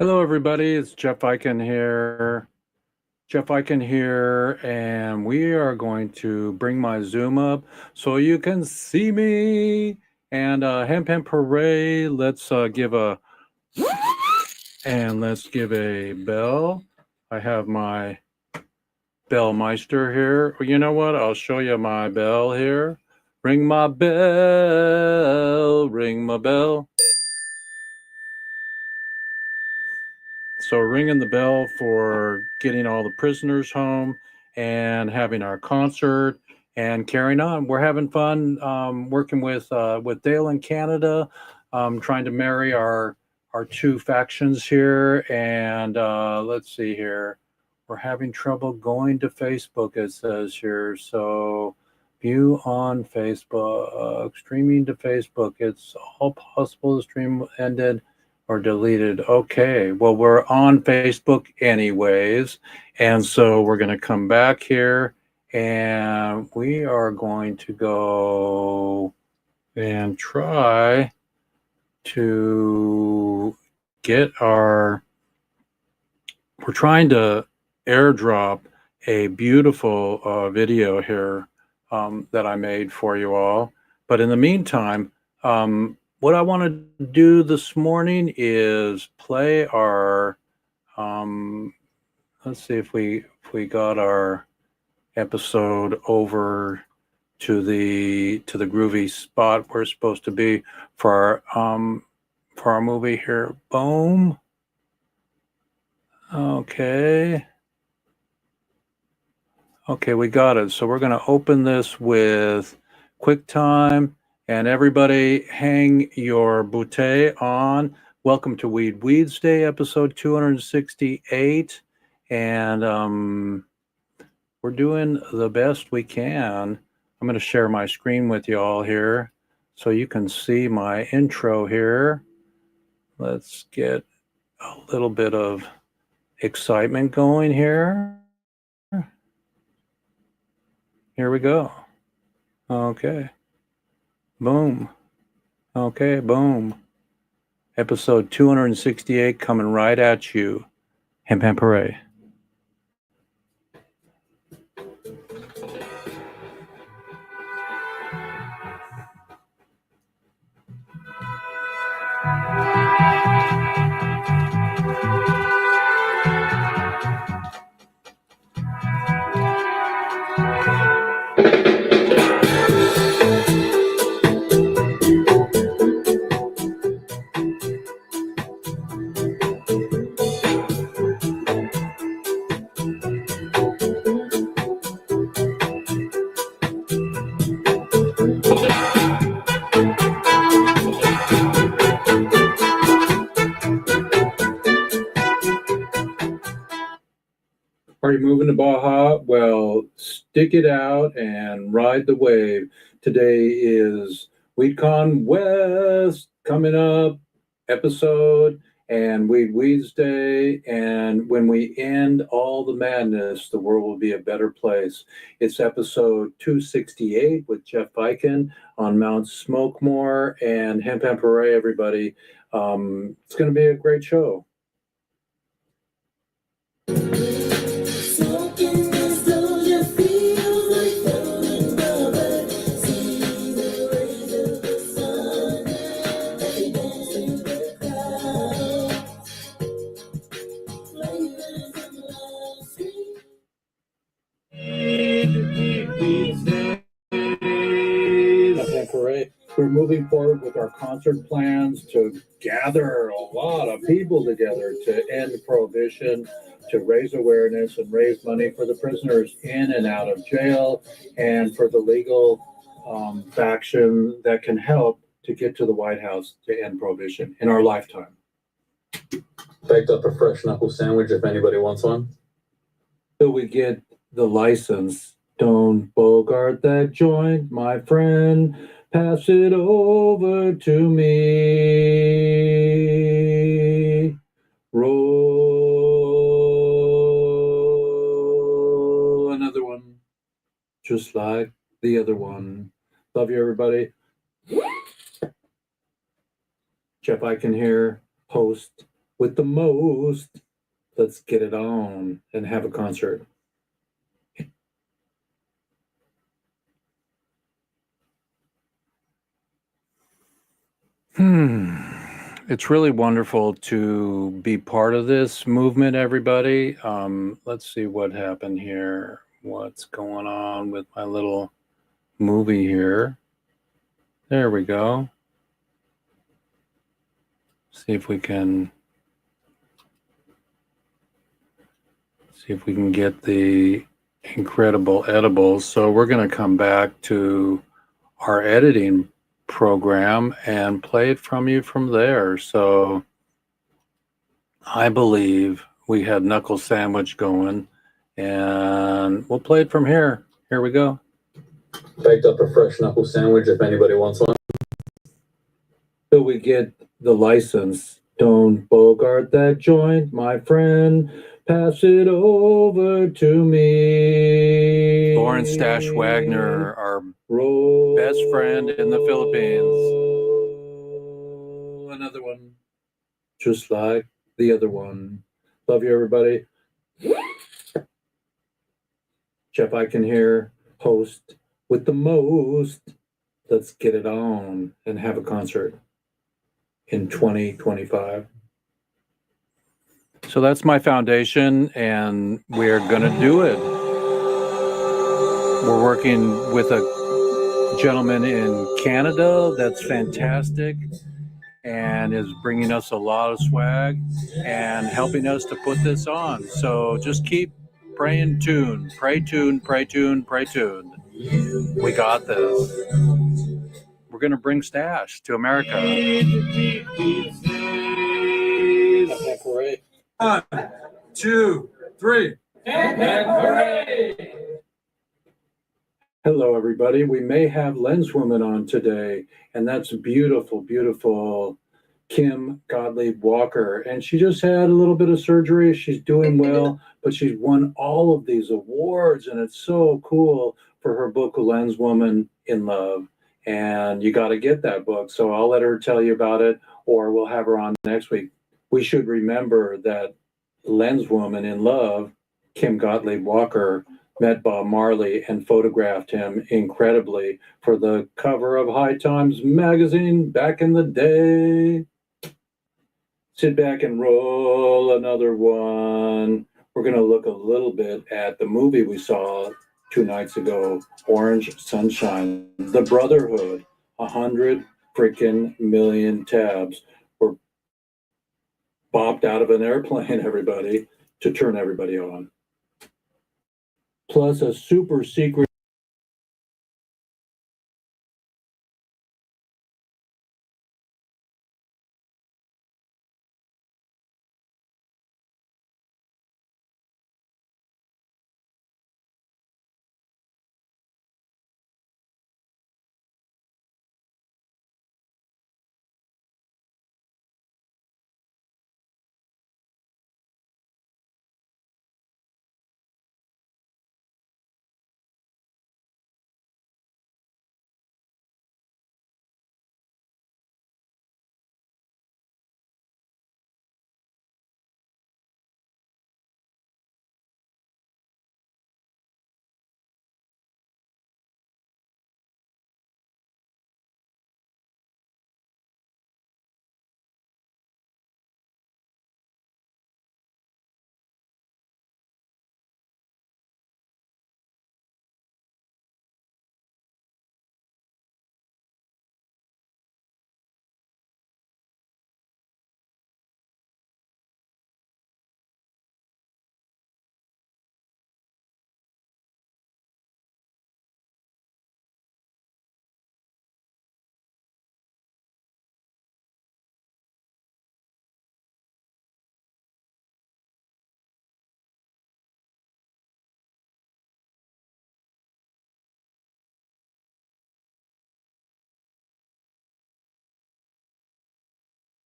Hello, everybody. It's Jeff Eichen here. Jeff Eichen here, and we are going to bring my Zoom up so you can see me. And Hemp Hemp Hooray! Let's give a bell. I have my Bellmeister here. You know what? I'll show you my bell here. Ring my bell, ring my bell. So ringing the bell for getting all the prisoners home and having our concert and carrying on. We're having fun working with Dale in Canada, trying to marry our two factions here. And let's see here. We're having trouble going to Facebook, it says here. So view on Facebook, streaming to Facebook. It's all possible. The stream ended or deleted. Okay, well, we're on Facebook anyways. And so we're going to come back here and we are going to go and try to get we're trying to airdrop a beautiful video here that I made for you all. But in the meantime, what I want to do this morning is play our, let's see if we got our episode over to the groovy spot we're supposed to be for our movie here. Boom. Okay. Okay, we got it. So we're going to open this with QuickTime, and everybody hang your bouquet on. Welcome to Weeds Day, episode 268, and we're doing the best we can. I'm going to share my screen with you all here so you can see my intro here. Let's get a little bit of excitement going here. Here we go. Okay. Boom. Okay, boom. Episode 268 coming right at you. Hemp Hemp Hooray. Are you moving to Baja? Well, stick it out and ride the wave. Today is WeedCon West coming up episode and Weeds Day. And when we end all the madness, the world will be a better place. It's episode 268 with Jeff Eichen on Mount Smokemore and Hemp Hemp Hooray, everybody. It's going to be a great show. We're moving forward with our concert plans to gather a lot of people together to end prohibition, to raise awareness and raise money for the prisoners in and out of jail, and for the legal faction that can help to get to the White House to end prohibition in our lifetime. Baked up a fresh knuckle sandwich if anybody wants one. Till we get the license, don't bogart that joint, my friend. Pass it over to me. Roll another one, just like the other one. Love you, everybody. Jeff Eichen here, host with the most. Let's get it on and have a concert. It's really wonderful to be part of this movement, everybody. Let's see what happened here. What's going on with my little movie here? There we go. See if we can get the incredible edibles. So we're going to come back to our editing program and play it from you from there. So I believe we had Knuckle Sandwich going, and we'll play it from here. Here we go. Baked up a fresh knuckle sandwich if anybody wants one. Till we get the license. Don't bogart that joint, my friend. Pass it over to me. Lauren Stash Wagner, our best friend in the Philippines. Another one. Just like the other one. Love you, everybody. Jeff I Can Hear, host with the most. Let's get it on and have a concert in 2025. So that's my foundation, and we're going to do it. We're working with a gentleman in Canada that's fantastic and is bringing us a lot of swag and helping us to put this on. So just keep praying tune. Pray tune, pray tune, pray tune. We got this. We're going to bring Stash to America. 1, 2, 3. Hello, everybody. We may have Lenswoman on today, and that's beautiful, beautiful Kim Gottlieb Walker. And she just had a little bit of surgery. She's doing well, but she's won all of these awards, and it's so cool for her book, Lenswoman in Love. And you got to get that book. So I'll let her tell you about it, or we'll have her on next week. We should remember that Lenswoman in Love, Kim Gottlieb Walker, met Bob Marley and photographed him incredibly for the cover of High Times magazine back in the day. Sit back and roll another one. We're going to look a little bit at the movie we saw 2 nights ago, Orange Sunshine, The Brotherhood. 100 freaking million tabs were bopped out of an airplane, everybody, to turn everybody on. Plus a super secret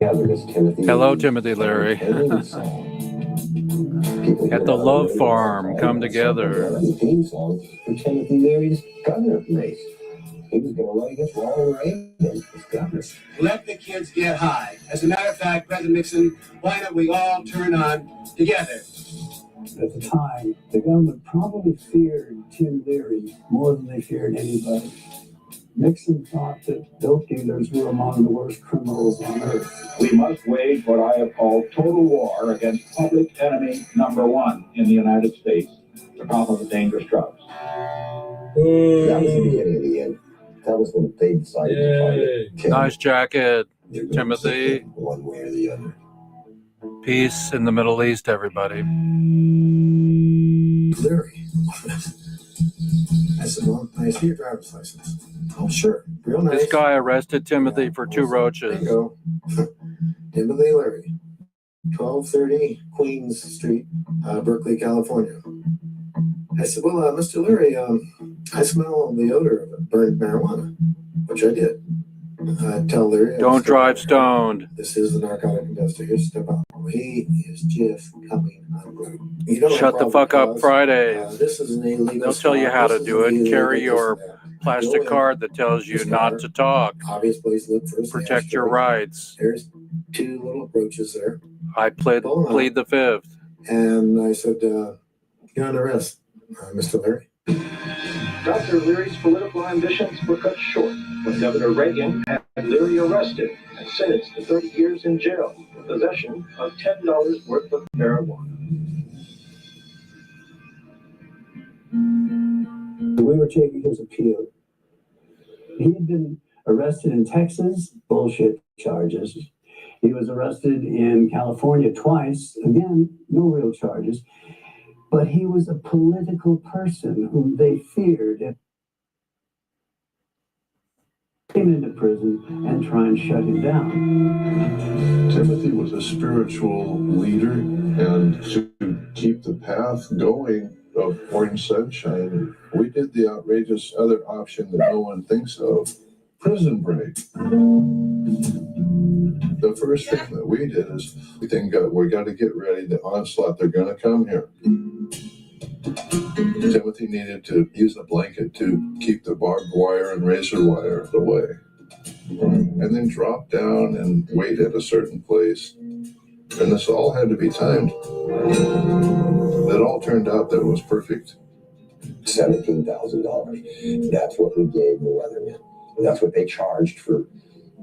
Hello, Timothy Leary. At the Love Farm, come together. The theme song for Timothy Leary's Governor Race. He was going to let us roll away as governors. Let the kids get high. As a matter of fact, President Nixon, why don't we all turn on together? At the time, the government probably feared Tim Leary more than they feared anybody. Nixon thought that dope dealers were among the worst criminals on earth. We must wage what I have called total war against public enemy number one in the United States, the problem of dangerous drugs. That was the beginning of the end. That was when they decided to target Tim. Nice jacket, Timothy. One way or the other. Peace in the Middle East, everybody. Leary. I said, well, I see your driver's license. Oh, sure. Real nice. This guy arrested Timothy for 2 roaches. There you go. Timothy Leary, 1230 Queens Street, Berkeley, California. I said, well, Mr. Leary, I smell the odor of burned marijuana, which I did. I tell Leary. Don't drive stoned. This is the narcotic investigator. Step out. He is just coming unglued. You know, Shut the fuck up Fridays. This is an illegal. They'll tell you how to do it. Carry your plastic Go card that tells you not to talk. Obvious place to look first. Protect your rights. There's 2 little approaches there. I plead the 5th. And I said, you're under arrest, Mr. Leary. Dr. Leary's political ambitions were cut short when Governor Reagan had Leary arrested and sentenced to 30 years in jail for possession of $10 worth of marijuana. We were taking his appeal. He had been arrested in Texas, bullshit charges. He was arrested in California twice, again, no real charges. But he was a political person whom they feared and came into prison and try and shut him down. Timothy was a spiritual leader, and to keep the path going of Orange Sunshine, we did the outrageous other option that no one thinks of, prison break. The first thing that we did is we got to get ready, the onslaught, they're going to come here. Timothy needed to use a blanket to keep the barbed wire and razor wire away. And then drop down and wait at a certain place. And this all had to be timed. It all turned out that it was perfect. $17,000. That's what we gave the weathermen. That's what they charged for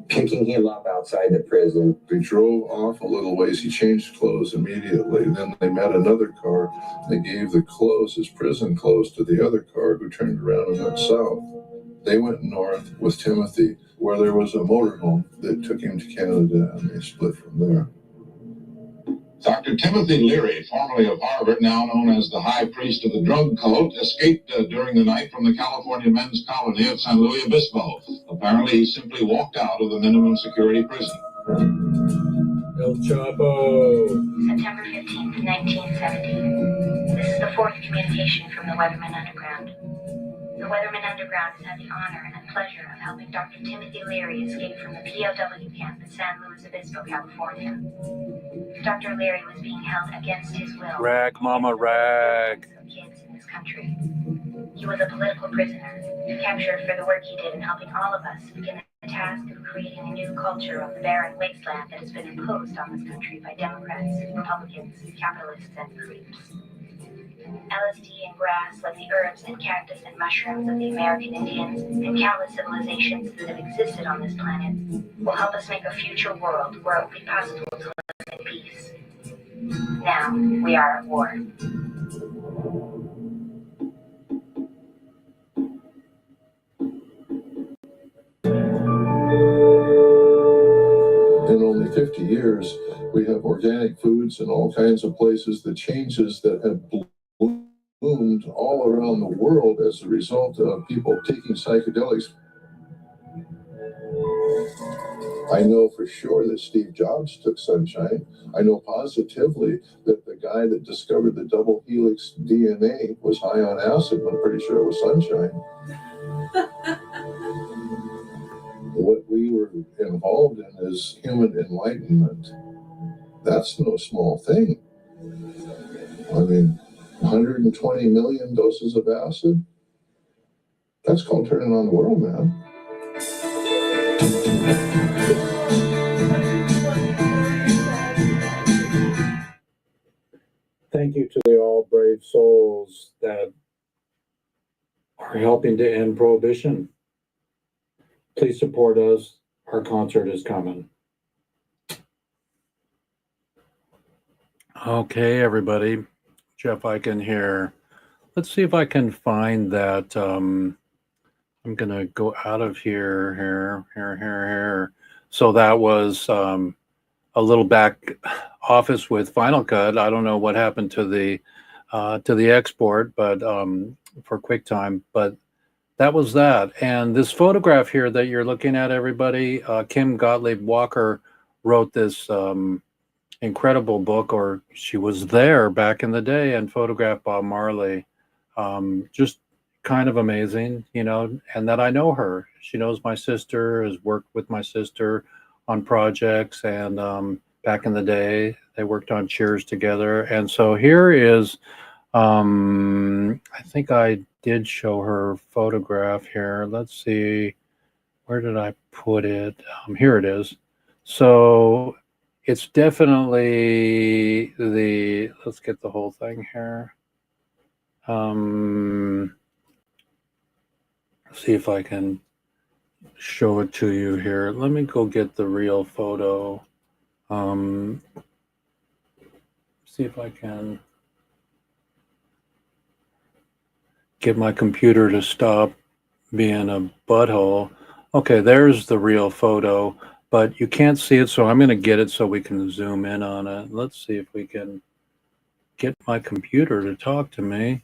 picking him up outside the prison. They drove off a little ways. He changed clothes immediately. Then they met another car. They gave the clothes, his prison clothes, to the other car, who turned around and went south. They went north with Timothy, where there was a motorhome that took him to Canada, and they split from there. Dr. Timothy Leary, formerly of Harvard, now known as the High Priest of the Drug Cult, escaped during the night from the California men's colony of San Luis Obispo. Apparently, he simply walked out of the minimum security prison. El Chapo. September 15th, 1970. This is the 4th communication from the Weatherman Underground. The Weatherman Underground has had the honor and pleasure of helping Dr. Timothy Leary escape from the POW camp in San Luis Obispo, California. Dr. Leary was being held against his will. Rag, mama, rag. Of kids in this country. He was a political prisoner, captured for the work he did in helping all of us begin the task of creating a new culture of the barren wasteland that has been imposed on this country by Democrats, Republicans, capitalists, and creeps. LSD and grass, like the herbs and cactus and mushrooms of the American Indians and countless civilizations that have existed on this planet, will help us make a future world where it will be possible to live in peace. Now, we are at war. In only 50 years, we have organic foods in all kinds of places. The changes that have bloomed all around the world as a result of people taking psychedelics. I know for sure that Steve Jobs took sunshine. I know positively that the guy that discovered the double helix DNA was high on acid. I'm pretty sure it was sunshine. What we were involved in is human enlightenment. That's no small thing. I mean, 120 million doses of acid. That's called turning on the world, man. Thank you to the all brave souls that are helping to end prohibition. Please support us. Our concert is coming. Okay, everybody. Jeff Eichen here. Let's see if I can find that. I'm going to go out of here. So that was a little back office with Final Cut. I don't know what happened to the export, but for QuickTime, but that was that. And this photograph here that you're looking at, everybody, Kim Gottlieb Walker wrote this incredible book, or she was there back in the day and photographed Bob Marley. Just kind of amazing, you know, and that I know her. She knows my sister, has worked with my sister on projects, and back in the day they worked on Cheers together. And so here is I think I did show her photograph here. Let's see, where did I put it? Here it is. So it's definitely let's get the whole thing here. See if I can show it to you here. Let me go get the real photo. See if I can get my computer to stop being a butthole. Okay, there's the real photo, but you can't see it, so I'm going to get it so we can zoom in on it. Let's see if we can get my computer to talk to me.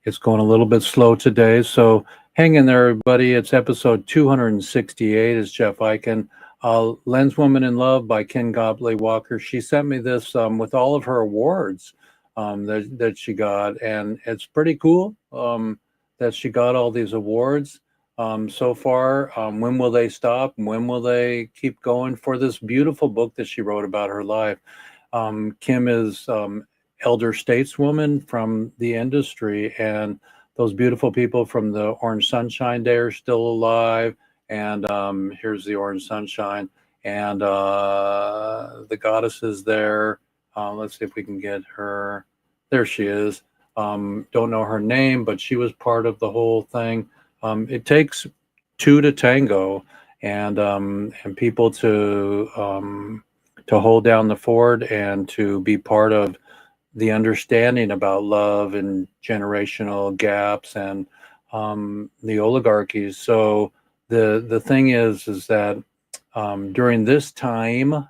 It's going a little bit slow today, so hang in there, everybody. It's episode 268. It's Jeff Eichen. Lenswoman in Love by Ken Gottlieb Walker. She sent me this with all of her awards that she got, and it's pretty cool that she got all these awards so far. When will they stop? When will they keep going for this beautiful book that she wrote about her life? Kim is elder stateswoman from the industry, and those beautiful people from the Orange Sunshine Day are still alive. And here's the Orange Sunshine, and the goddess is there. Let's see if we can get her. There she is. Don't know her name, but she was part of the whole thing. It takes two to tango, and people to hold down the fort and to be part of the understanding about love and generational gaps and the oligarchies. So the thing is that during this time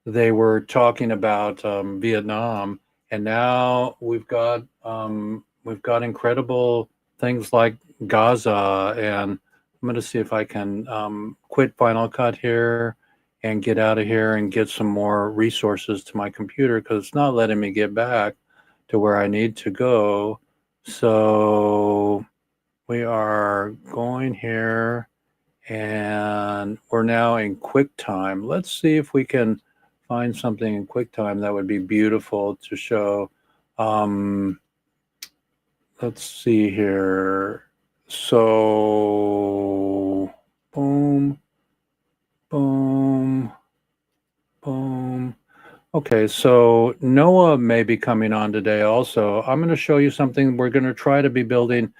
they were talking about Vietnam, and now we've got incredible things like Gaza. And I'm going to see if I can quit Final Cut here and get out of here and get some more resources to my computer, because it's not letting me get back to where I need to go. So we are going here, and we're now in QuickTime. Let's see if we can find something in QuickTime that would be beautiful to show. Let's see here. So boom, boom, boom. Okay, so Noah may be coming on today also. I'm going to show you something. We're going to try to be building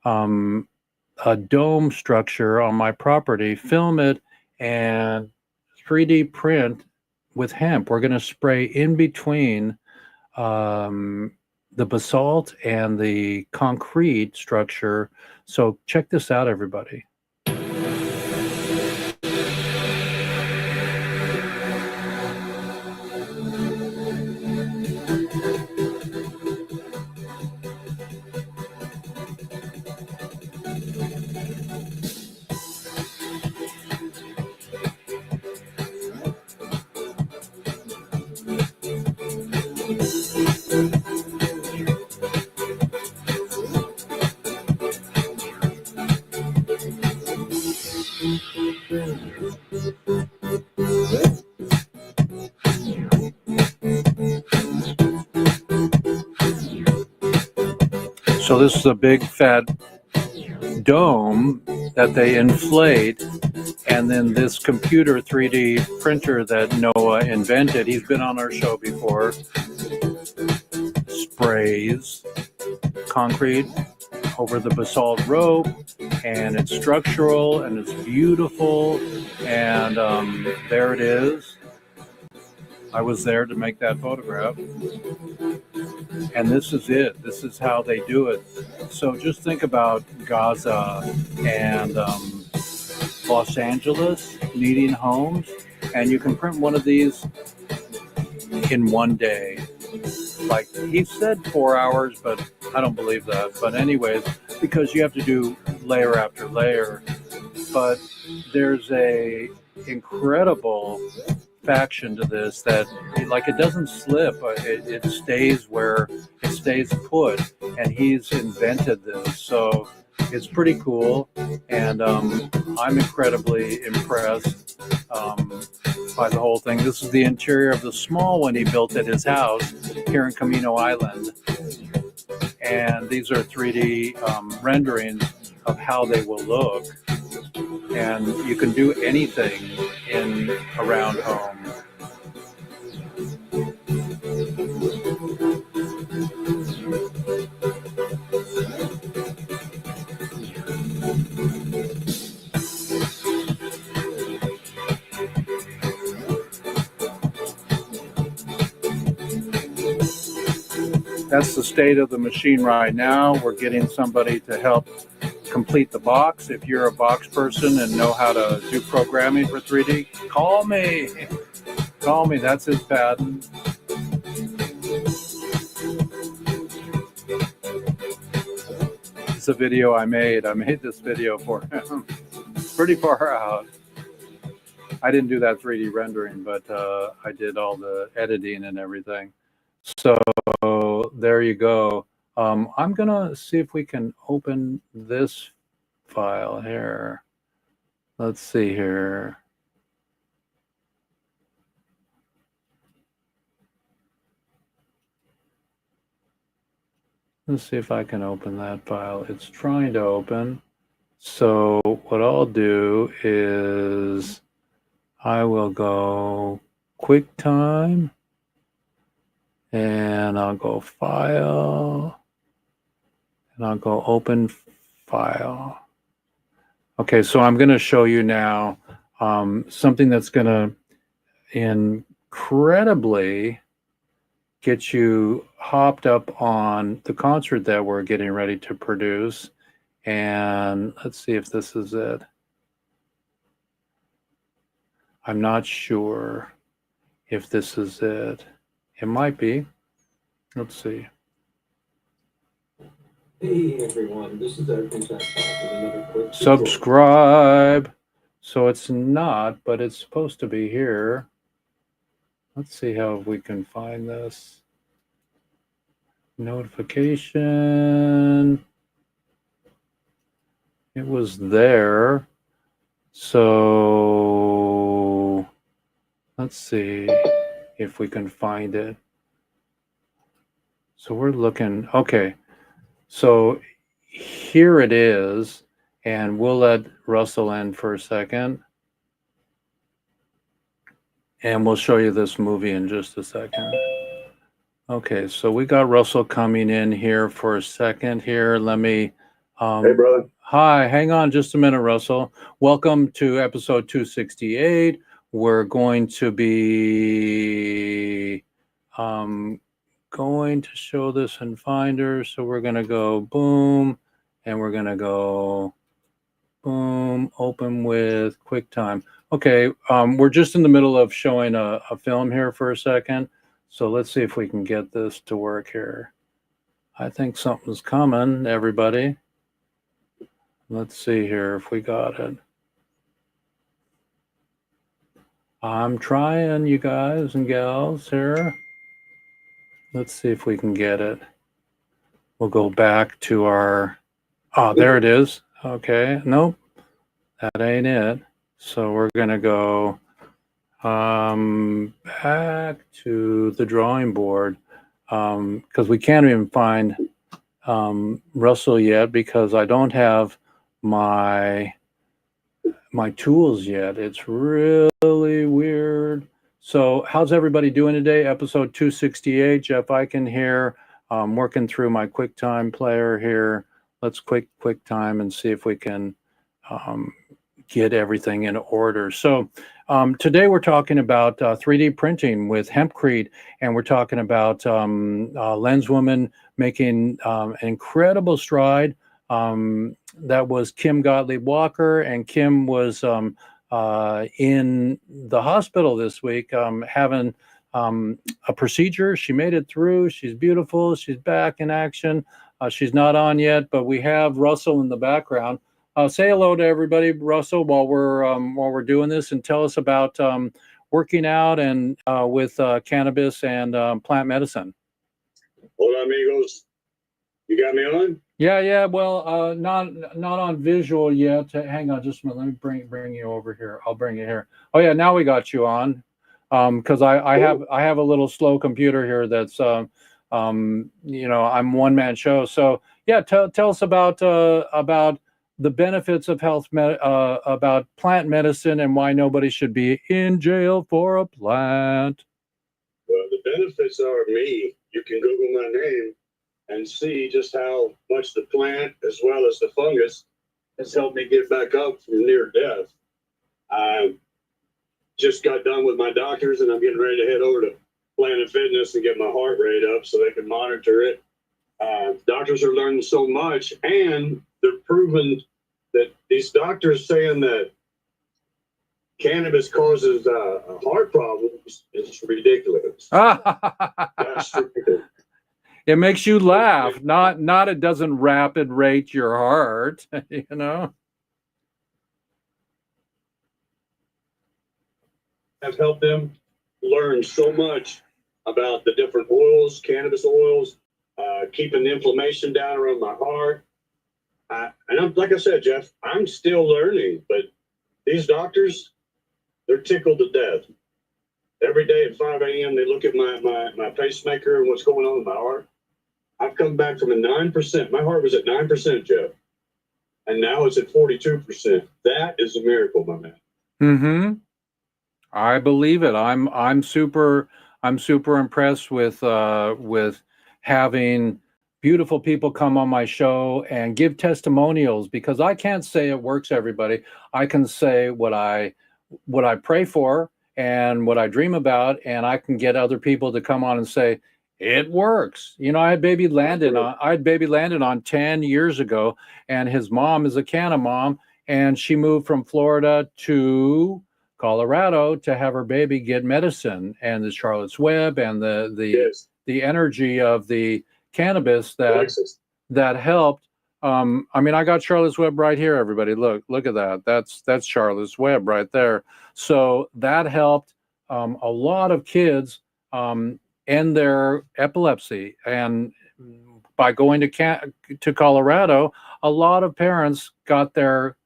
a dome structure on my property, film it, and 3D print with hemp. We're going to spray in between the basalt and the concrete structure. So check this out, everybody. So this is a big fat dome that they inflate, and then this computer 3D printer that Noah invented, he's been on our show before, sprays concrete over the basalt rope, and it's structural and it's beautiful, and there it is. I was there to make that photograph, and this is it. This is how they do it. So just think about Gaza and Los Angeles needing homes, and you can print one of these in one day. Like he said 4 hours, but I don't believe that. But anyways, because you have to do layer after layer. But there's a incredible faction to this that like it doesn't slip. It stays where it stays put, and he's invented this. So it's pretty cool, and I'm incredibly impressed by the whole thing. This is the interior of the small one he built at his house here in Camino Island, and these are 3D renderings of how they will look, and you can do anything in around home. That's the state of the machine right now. We're getting somebody to help complete the box. If you're a box person and know how to do programming for 3D, call me. Call me. That's his patent. It's a video I made. I made this video for him. Pretty far out. I didn't do that 3D rendering, but I did all the editing and everything. So there you go. I'm gonna see if we can open this file here. Let's see here. Let's see if I can open that file. It's trying to open. So what I'll do is I will go QuickTime, and I'll go File, and I'll go Open File. Okay, so I'm going to show you now something that's going to incredibly get you hopped up on the concert that we're getting ready to produce. And let's see if this is it. I'm not sure if this is it. It might be. Let's see. Hey everyone, this is Eric with another quick Subscribe. So it's not, but it's supposed to be here. Let's see how we can find this. Notification. It was there. So let's see if we can find it. So we're looking, okay. So here it is, and we'll let Russell in for a second. And we'll show you this movie in just a second. Okay, so we got Russell coming in here for a second here. Let me... hey, brother. Hi, hang on just a minute, Russell. Welcome to episode 268. We're going to be going to show this in Finder. So we're going to go boom, and we're going to go boom, open with QuickTime. Okay, we're just in the middle of showing a film here for a second. So let's see if we can get this to work here. I think something's coming, everybody. Let's see here if we got it. I'm trying, you guys and gals here. Let's see if we can get it. We'll go back to our, oh, there it is. Okay, nope, that ain't it. So we're gonna go back to the drawing board because we can't even find Russell yet because I don't have my tools yet. It's really weird. So how's everybody doing today? Episode 268. Jeff Eichen here. Working through my QuickTime player here. Let's QuickTime and see if we can get everything in order. So today we're talking about 3D printing with hempcrete, and we're talking about Lenswoman making an incredible stride. That was Kim Gottlieb Walker, and Kim was in the hospital this week having a procedure. She made it through. She's beautiful. She's back in action. She's not on yet, but we have Russell in the background. Say hello to everybody, Russell, while we're doing this, and tell us about working out and with cannabis and plant medicine. Hola, amigos. You got me on? Yeah. Well, not on visual yet. Hang on just a minute. Let me bring you over here. I'll bring you here. Oh yeah, now we got you on. Because I have a little slow computer here that's I'm one-man show. So yeah, tell us about the benefits of about plant medicine and why nobody should be in jail for a plant. Well, the benefits are me. You can Google my name and see just how much the plant as well as the fungus has helped me get back up from near death. I just got done with my doctors and I'm getting ready to head over to Planet Fitness and get my heart rate up so they can monitor it. Doctors are learning so much, and they're proving that these doctors saying that cannabis causes heart problems is ridiculous. That's ridiculous. It makes you laugh, not it doesn't rapid rate your heart, you know. Have helped them learn so much about the different oils, cannabis oils, keeping the inflammation down around my heart. And I'm, like I said, Jeff, I'm still learning, but these doctors, they're tickled to death. Every day at 5 a.m., they look at my pacemaker and what's going on with my heart. I've come back from a 9%. My heart was at 9%, Jeff. And now it's at 42%. That is a miracle, my man. Mm-hmm. I believe it. I'm super impressed with having beautiful people come on my show and give testimonials, because I can't say it works, everybody. I can say what I pray for and what I dream about, and I can get other people to come on and say it works. You know, I had baby Landon on 10 years ago, and his mom is a Canna mom, and she moved from Florida to Colorado to have her baby get medicine, and the Charlotte's Web and the energy of the cannabis that helped. I mean, I got Charlotte's Web right here, everybody. Look at that. That's Charlotte's Web right there. So that helped a lot of kids end their epilepsy. And by going to Colorado, a lot of parents got their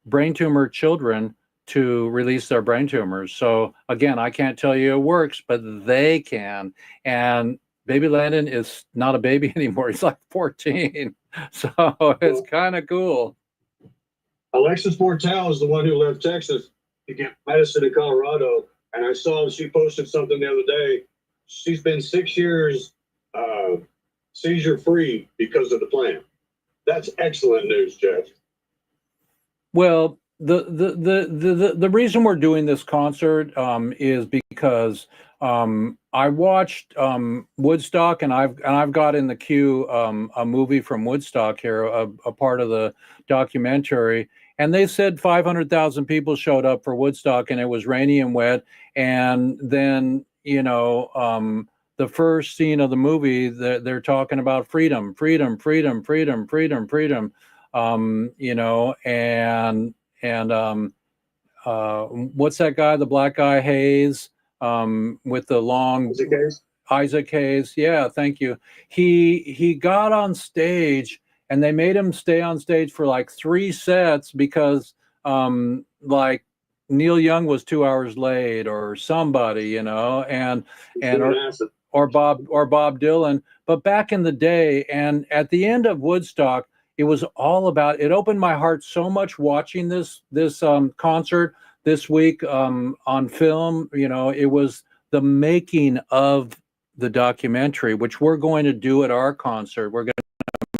brain tumor children to release their brain tumors. So again, I can't tell you it works, but they can. And baby Landon is not a baby anymore. He's like 14. So it's kind of cool. Alexis Portal is the one who left Texas to get medicine in Colorado. And I saw she posted something the other day. She's been 6 years seizure free because of the plant. That's excellent news, Jeff. Well, the reason we're doing this concert is because I watched Woodstock, and I've got in the queue a movie from Woodstock here, a part of the documentary, and they said 500,000 people showed up for Woodstock, and it was rainy and wet, and then the first scene of the movie, they're talking about freedom, and what's that guy, the black guy, Hayes, with the long Isaac Hayes. Yeah, thank you. He got on stage, and they made him stay on stage for like 3 sets because like Neil Young was 2 hours late, or somebody, or Bob Dylan. But back in the day, and at the end of Woodstock, it was all about, it opened my heart so much watching this concert this week on film. You know, it was the making of the documentary, which we're going to do at our concert. We're going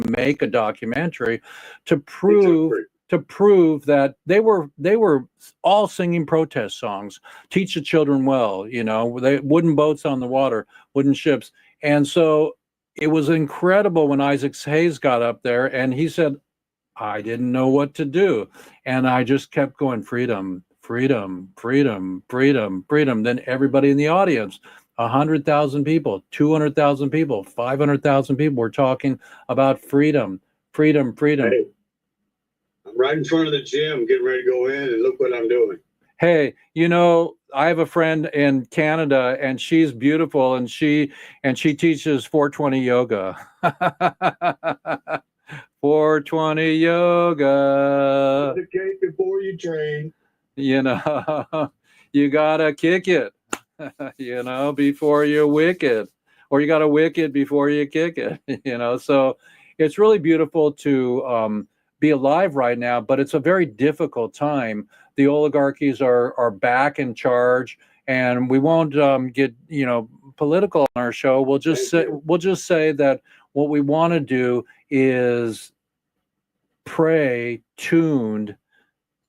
to make a documentary to prove that they were all singing protest songs. Teach the children well, you know, they wooden boats on the water, wooden ships. And so it was incredible when Isaac Hayes got up there and he said, I didn't know what to do. And I just kept going, freedom, freedom, freedom, freedom, freedom. Then everybody in the audience, 100,000 people, 200,000 people, 500,000 people were talking about freedom, freedom, freedom. Hey, I'm right in front of the gym, getting ready to go in, and look what I'm doing. Hey, You know, I have a friend in Canada and she's beautiful and she teaches 420 yoga. 420 yoga. The cake before you train. You know, you gotta kick it, you know, before you wick it, or you gotta wick it before you kick it, you know. So it's really beautiful to be alive right now, but it's a very difficult time. The oligarchies are back in charge, and we won't get, you know, political on our show. We'll just say that what we want to do is pray tuned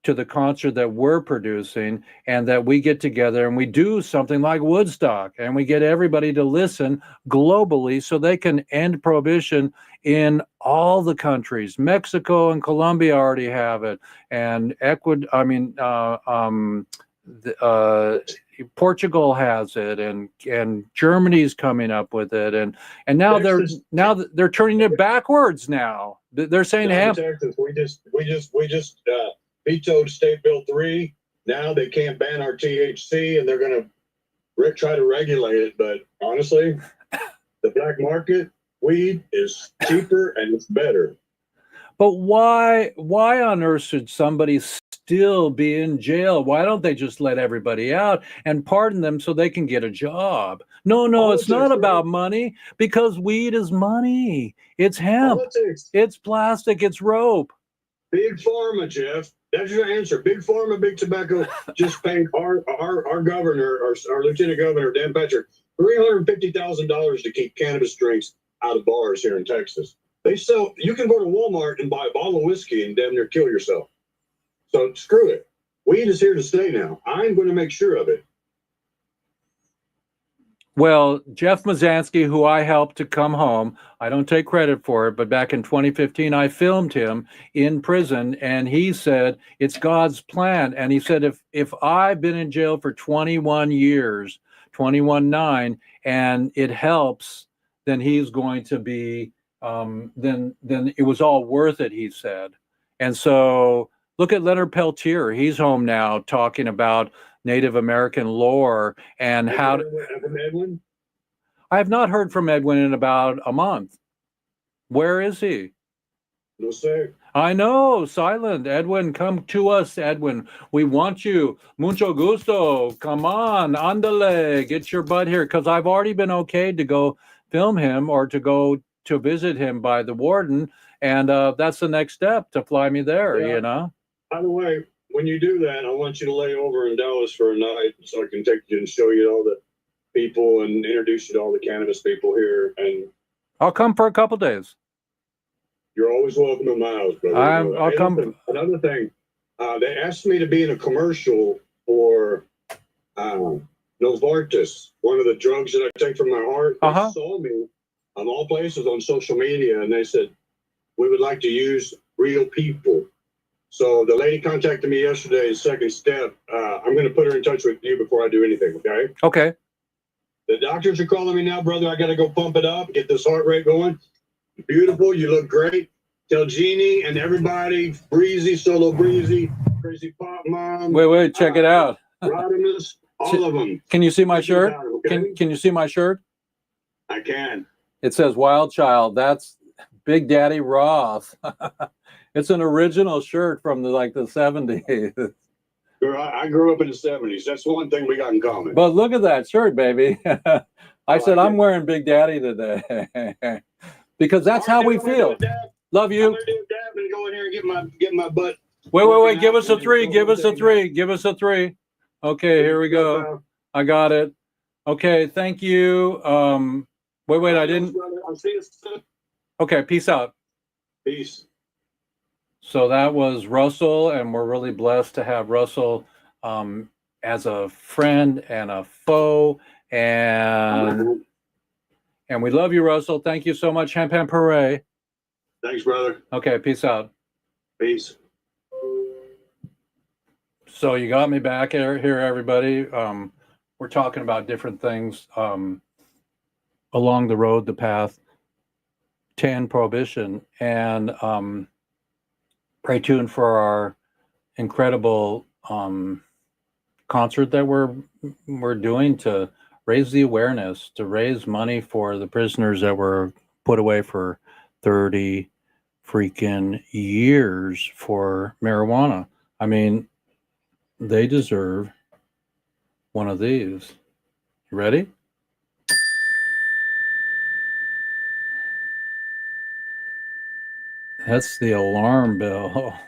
to the concert that we're producing, and that we get together and we do something like Woodstock and we get everybody to listen globally so they can end prohibition in all the countries. Mexico and Colombia already have it, and Portugal has it, and Germany's coming up with it, and now they're turning it backwards now. They're saying, Texas, we just vetoed State Bill 3. Now they can't ban our THC, and they're going to try to regulate it. But honestly, the black market weed is cheaper and it's better. But why on earth should somebody still be in jail? Why don't they just let everybody out and pardon them so they can get a job? No, it's not about money, because weed is money. It's hemp. Politics. It's plastic. It's rope. Big Pharma, Jeff. That's your answer. Big Pharma, big tobacco just paid our governor, our lieutenant governor, Dan Patrick, $350,000 to keep cannabis drinks out of bars here in Texas. You can go to Walmart and buy a bottle of whiskey and damn near kill yourself. So screw it. Weed is here to stay now. I'm going to make sure of it. Well, Jeff Mazansky, who I helped to come home, I don't take credit for it, but back in 2015, I filmed him in prison, and he said, it's God's plan. And he said, if I've been in jail for 21 years, 21/9, and it helps, then he's going to be, then it was all worth it, he said. And so look at Leonard Peltier. He's home now talking about Native American lore and how From Edwin? I have not heard from Edwin in about a month. Where is he? No, sir. I know, silent. Edwin, come to us, Edwin. We want you. Mucho gusto. Come on, andale. Get your butt here, because I've already been okayed to go film him or to go to visit him by the warden, and that's the next step, to fly me there, Yeah. you know? By the way, when you do that, I want you to lay over in Dallas for a night so I can take you and show you all the people and introduce you to all the cannabis people here. And I'll come for a couple days. you're always welcome in my house, brother. I'll come. Another thing, they asked me to be in a commercial for Novartis, one of the drugs that I take for my heart. They saw me on all places on social media, and they said, we would like to use real people. So the lady contacted me yesterday, second step. I'm going to put her in touch with you before I do anything, okay? Okay. The doctors are calling me now, brother. I got to go pump it up, get this heart rate going. Beautiful. You look great. Tell Jeannie and everybody, Breezy, Solo Breezy, Crazy Pop Mom. Wait, check it out. Rodimus, all of them. Can you see my shirt? Okay? Can you see my shirt? I can. It says Wild Child. That's Big Daddy Roth. It's an original shirt from the 70s. I grew up in the 70s. That's one thing we got in common. But look at that shirt, baby. I said, I'm wearing Big Daddy today. Because that's how we feel. Love I'm you. gonna do a dab and go in here and get my butt. Wait. Give us a 3. Give us a 3. Give us a 3. Okay, here we go. I got it. Okay, thank you. Wait, I didn't. I'll see you soon. Okay, peace out. Peace. So that was Russell, and we're really blessed to have Russell as a friend and a foe, and we love you, Russell. Thank you so much. Ham Hooray. Thanks, brother. Okay, peace out. Peace. So you got me back here, everybody. We're talking about different things along the road, the path to end prohibition, and pray tuned for our incredible concert that we're doing to raise the awareness, to raise money for the prisoners that were put away for 30 freaking years for marijuana. I mean, they deserve one of these. You ready? That's the alarm bell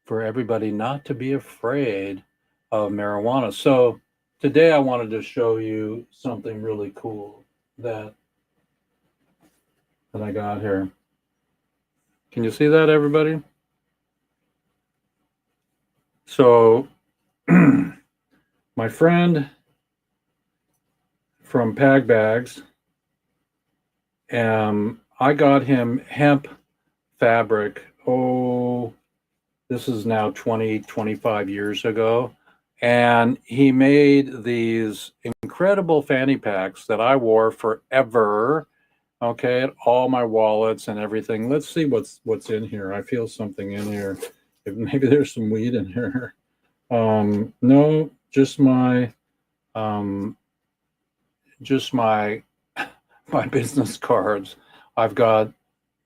for everybody not to be afraid of marijuana. So today I wanted to show you something really cool that I got here. Can you see that, everybody? So my friend from Pag Bags, I got him hemp fabric. Oh, this is now 25 years ago. And he made these incredible fanny packs that I wore forever. Okay, all my wallets and everything. Let's see what's in here. I feel something in here. Maybe there's some weed in here. No, just my my business cards. I've got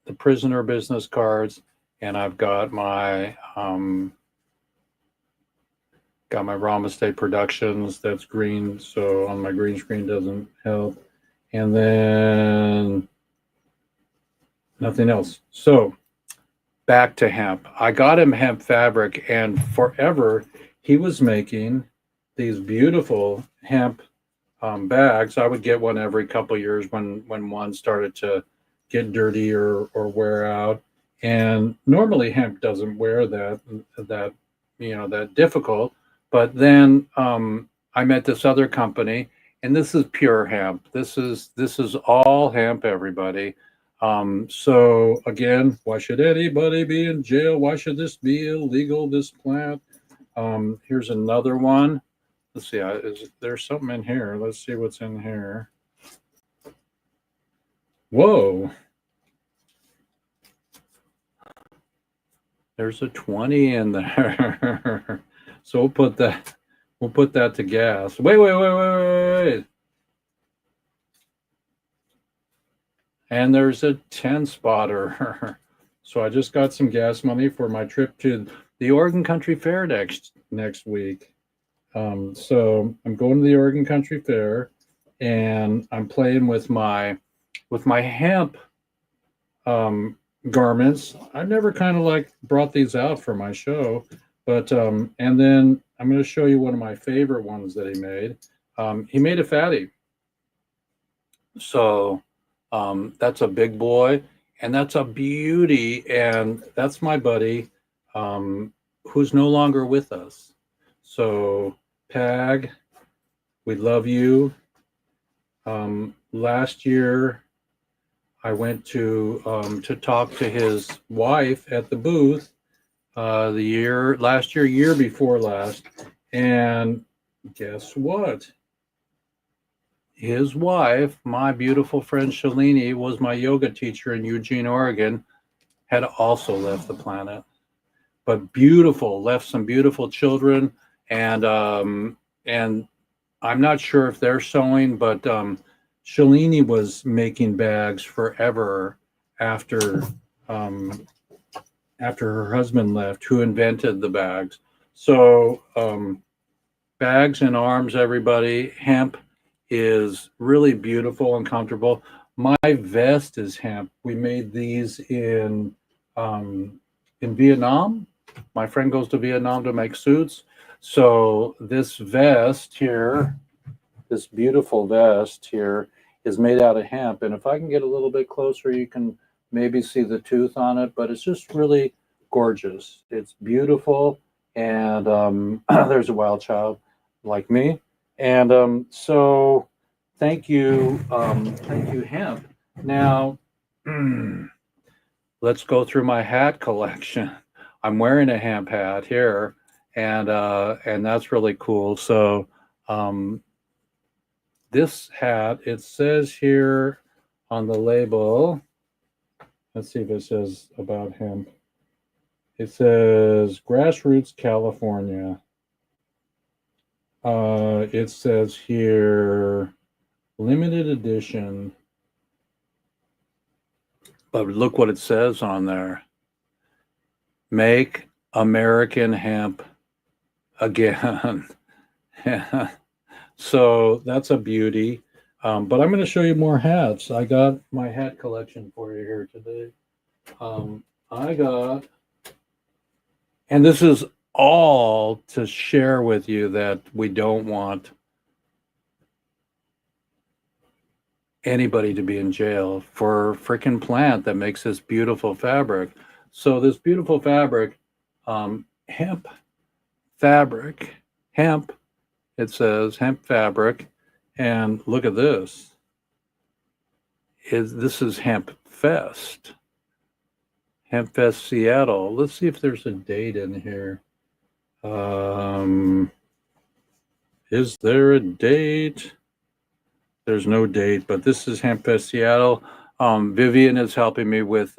the prisoner business cards, and I've got my Rama State Productions. That's green, so on my green screen doesn't help. And then nothing else. So back to hemp. I got him hemp fabric, and forever he was making these beautiful hemp bags. I would get one every couple years when one started to get dirty or wear out. And normally hemp doesn't wear that difficult. But then I met this other company, and this is pure hemp. This is all hemp, everybody. So again, why should anybody be in jail? Why should this be illegal, this plant? Here's another one. Let's see, is there something in here? Let's see what's in here. Whoa. There's a 20 in there. So we'll put that to gas. Wait. And there's a 10 spotter. So I just got some gas money for my trip to the Oregon Country Fair next week. So I'm going to the Oregon Country Fair, and I'm playing with my hemp garments. I never kind of brought these out for my show, but and then I'm going to show you one of my favorite ones that he made. He made a fatty. So that's a big boy, and that's a beauty, and that's my buddy who's no longer with us. So Pag, we love you. Last year I went to talk to his wife at the booth year before last, and guess what? His wife, my beautiful friend Shalini, was my yoga teacher in Eugene, Oregon, had also left the planet. But beautiful, left some beautiful children, and I'm not sure if they're sewing, but Shalini was making bags forever after her husband left, who invented the bags. So bags and arms, everybody. Hemp is really beautiful and comfortable. My vest is hemp. We made these in Vietnam. My friend goes to Vietnam to make suits. So this vest here, this beautiful vest here, is made out of hemp. And if I can get a little bit closer, you can maybe see the tooth on it, but it's just really gorgeous. It's beautiful. And there's a wild child like me. And so thank you, hemp. Now, let's go through my hat collection. I'm wearing a hemp hat here, and that's really cool. So this hat, it says here on the label, let's see if it says about hemp. It says Grassroots, California. It says here limited edition. But look what it says on there. Make American hemp again. So that's a beauty. But I'm going to show you more hats. I got my hat collection for you here today. And this is all to share with you that we don't want anybody to be in jail for a freaking plant that makes this beautiful fabric. So this beautiful fabric, hemp fabric, hemp, it says hemp fabric. And look at this. This is Hemp Fest. Hemp Fest Seattle. Let's see if there's a date in here. Is there a date? There's no date, but this is Hemp Fest Seattle. Vivian is helping me with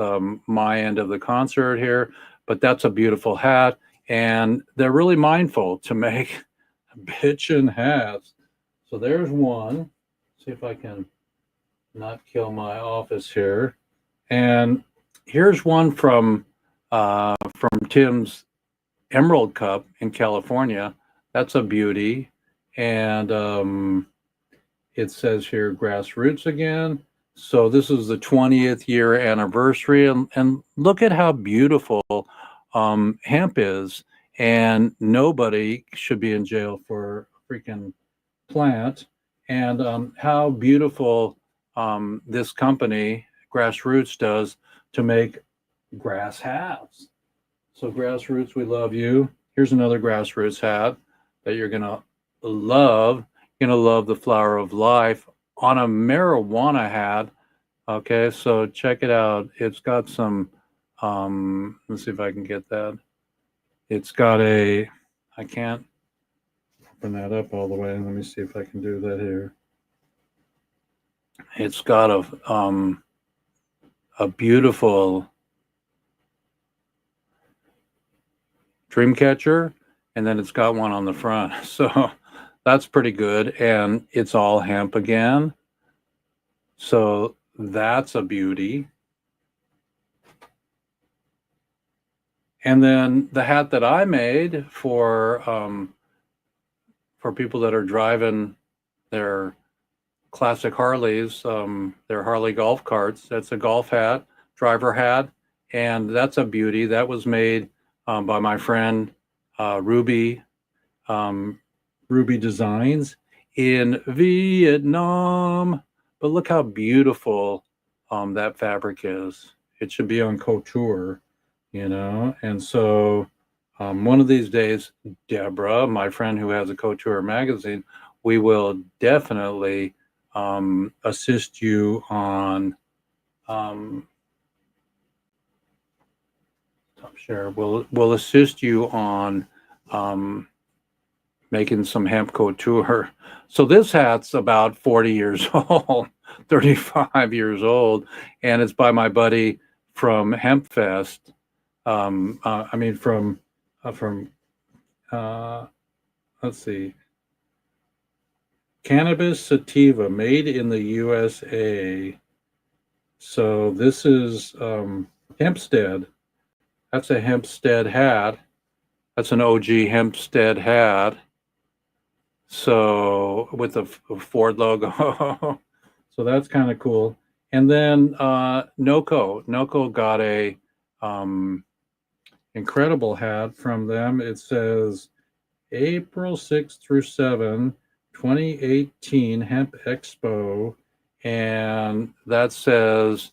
my end of the concert here, but that's a beautiful hat. And they're really mindful to make bitchin' hats. So there's one. See if I can not kill my office here. And here's one from Tim's Emerald Cup in California. That's a beauty. And it says here Grassroots again. So this is the 20th year anniversary. And look at how beautiful hemp is. And nobody should be in jail for a freaking plant. And how beautiful this company, Grassroots, does to make grass hats. So Grassroots, we love you. Here's another Grassroots hat that you're going to love. You're going to love the flower of life on a marijuana hat. Okay, so check it out. It's got some, let's see if I can get that. It's got a, I can't open that up all the way. Let me see if I can do that here. It's got a beautiful dream catcher, and then it's got one on the front. So that's pretty good. And it's all hemp again. So that's a beauty. And then the hat that I made for people that are driving their classic Harleys, their Harley golf carts, that's a golf hat, driver hat, and that's a beauty. That was made by my friend Ruby Designs in Vietnam. But look how beautiful that fabric is. It should be on couture, you know. And so one of these days, Deborah, my friend who has a couture magazine, we will definitely assist you on share. We'll assist you on making some hemp couture. So this hat's about 40 years old, 35 years old, and it's by my buddy from Hemp Fest. Let's see, Cannabis Sativa, made in the USA. So this is Hempstead. That's a Hempstead hat. That's an OG Hempstead hat. So with a Ford logo. So that's kind of cool. And then Noco got a incredible hat from them. It says April 6th through 7, 2018 Hemp Expo, and that says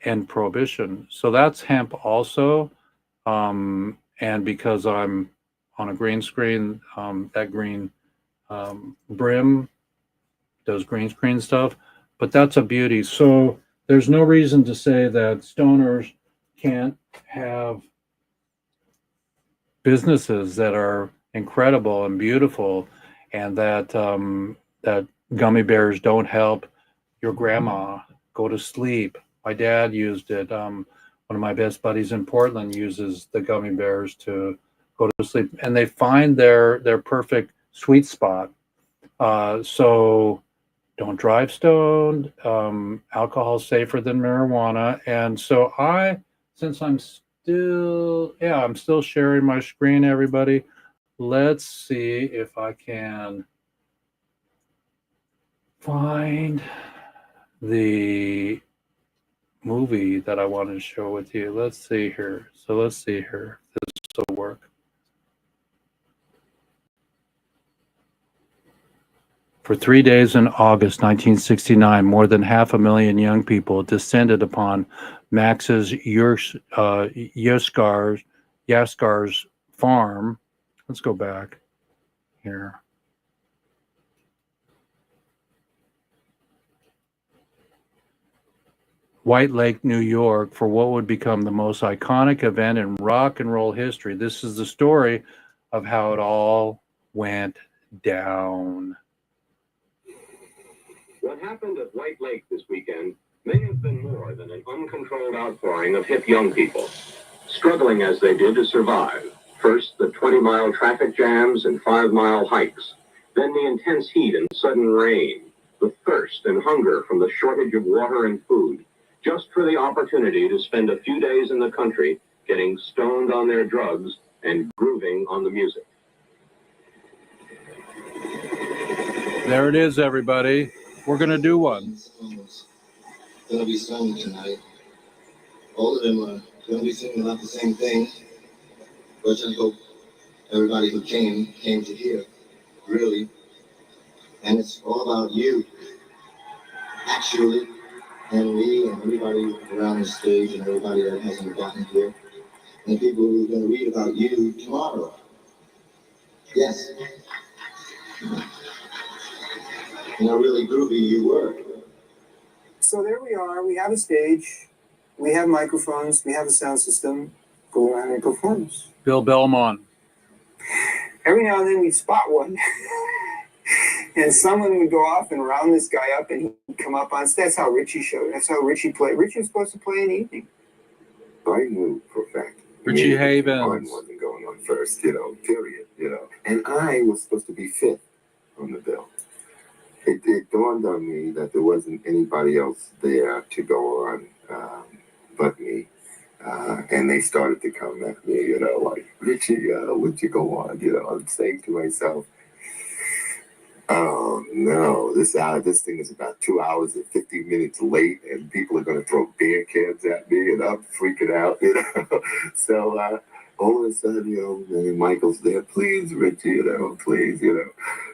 End Prohibition. So that's hemp also. And because I'm on a green screen, that green brim does green screen stuff, but that's a beauty. So there's no reason to say that stoners can't have businesses that are incredible and beautiful, and that that gummy bears don't help your grandma go to sleep. My dad used it. One of my best buddies in Portland uses the gummy bears to go to sleep, and they find their perfect sweet spot. So don't drive stoned. Alcohol's safer than marijuana. And so since I'm still sharing my screen, everybody. Let's see if I can find the movie that I wanted to show with you. Let's see here. So let's see here. This will work. For 3 days in August 1969, more than 500,000 young people descended upon Max's Yaskar's farm. Let's go back here. White Lake, New York, for what would become the most iconic event in rock and roll history. This is the story of how it all went down. What happened at White Lake this weekend may have been more than an uncontrolled outpouring of hip young people, struggling as they did to survive. First, the 20-mile traffic jams and 5-mile hikes, then the intense heat and sudden rain, the thirst and hunger from the shortage of water and food, just for the opportunity to spend a few days in the country getting stoned on their drugs and grooving on the music. There it is, everybody. We're going to do one. Gonna be sung tonight. All of them are gonna be singing about the same thing, which I hope everybody who came to hear, really. And it's all about you, actually, and me, and everybody around the stage, and everybody that hasn't gotten here, and the people who are gonna read about you tomorrow. Yes. And how really groovy you were. So there we are. We have a stage, we have microphones, we have a sound system. Go around and perform. Bill Belmont. Every now and then we'd spot one, and someone would go off and round this guy up, and he'd come up on stage. That's how Richie showed. That's how Richie played. Richie was supposed to play in the evening. I knew for a fact. Richie Havens. Wasn't going on first, period, And I was supposed to be fifth on the bill. It dawned on me that there wasn't anybody else there to go on but me. And they started to come at me, like, Richie, would you go on? I'm saying to myself, oh no, this thing is about 2 hours and 50 minutes late, and people are going to throw beer cans at me, and I'm freaking out, So all of a sudden, and Michael's there, please, Richie, please,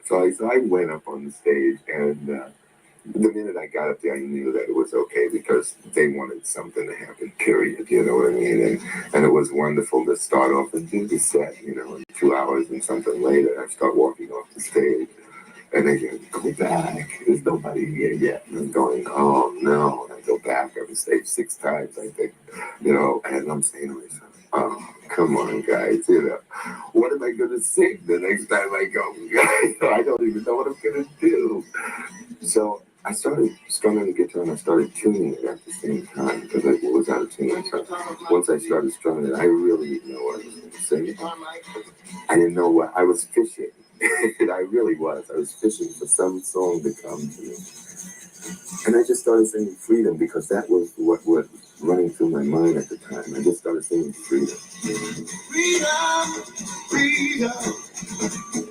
So I went up on the stage, and the minute I got up there, I knew that it was okay because they wanted something to happen, period, you know what I mean? And it was wonderful to start off and do the set, and 2 hours and something later, I start walking off the stage. And they go back. There's nobody here yet. And I'm going, oh no. And I go back. I've been stage 6 times, I think. And I'm saying to myself, oh, come on, guys. What am I going to sing the next time I go? I don't even know what I'm going to do. So I started strumming the guitar and I started tuning it at the same time because I was out of tune. Once I started strumming it, I really didn't know what I was going to sing. I didn't know what I was fishing. I really was. I was fishing for some song to come to me. And I just started singing Freedom because that was what was running through my mind at the time. I just started singing Freedom. Freedom, freedom,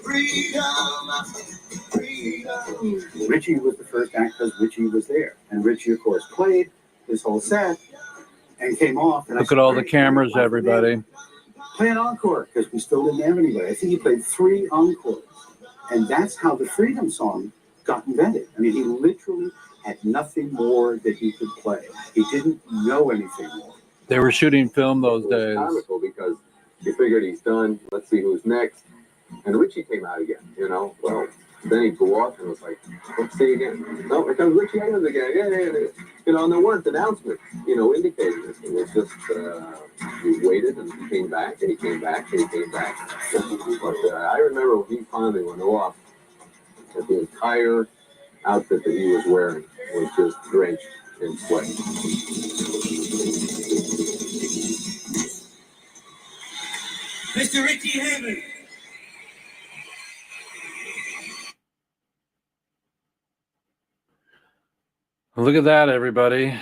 freedom, freedom. Richie was the first act because Richie was there. And Richie, of course, played this whole set and came off. And Look at all the cameras, everybody. Play an encore because we still didn't have anybody. I think he played 3 encores. And that's how the Freedom Song got invented. I mean, he literally had nothing more that he could play. He didn't know anything more. They were shooting film those days. Comical because you figured he's done. Let's see who's next. And Richie came out again, you know. Well, then he'd go off and was like, let's see again. No, here comes Richie Evans again. Yeah. You know, and there weren't announcements, you know, indicating this. It was just, we waited and he came back and he came back and he came back. But I remember when he finally went off, that the entire outfit that he was wearing was just drenched in sweat. Mr. Richie Hammond. Look at that, everybody.